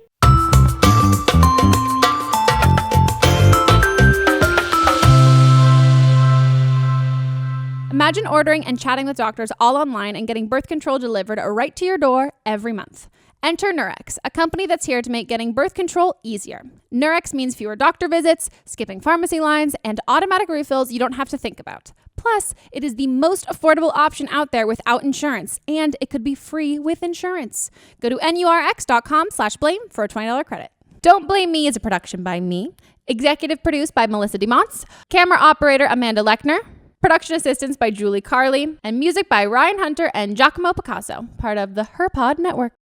Imagine ordering and chatting with doctors all online and getting birth control delivered right to your door every month. Enter Nurx, a company that's here to make getting birth control easier. Nurx means fewer doctor visits, skipping pharmacy lines, and automatic refills you don't have to think about. Plus, it is the most affordable option out there without insurance, and it could be free with insurance. Go to nurx.com/blame for a $20 credit. Don't Blame Me is a production by me. Executive produced by Melissa DeMonts. Camera operator Amanda Lechner. Production assistance by Julie Carley. And music by Ryan Hunter and Giacomo Picasso, part of the HerPod Network.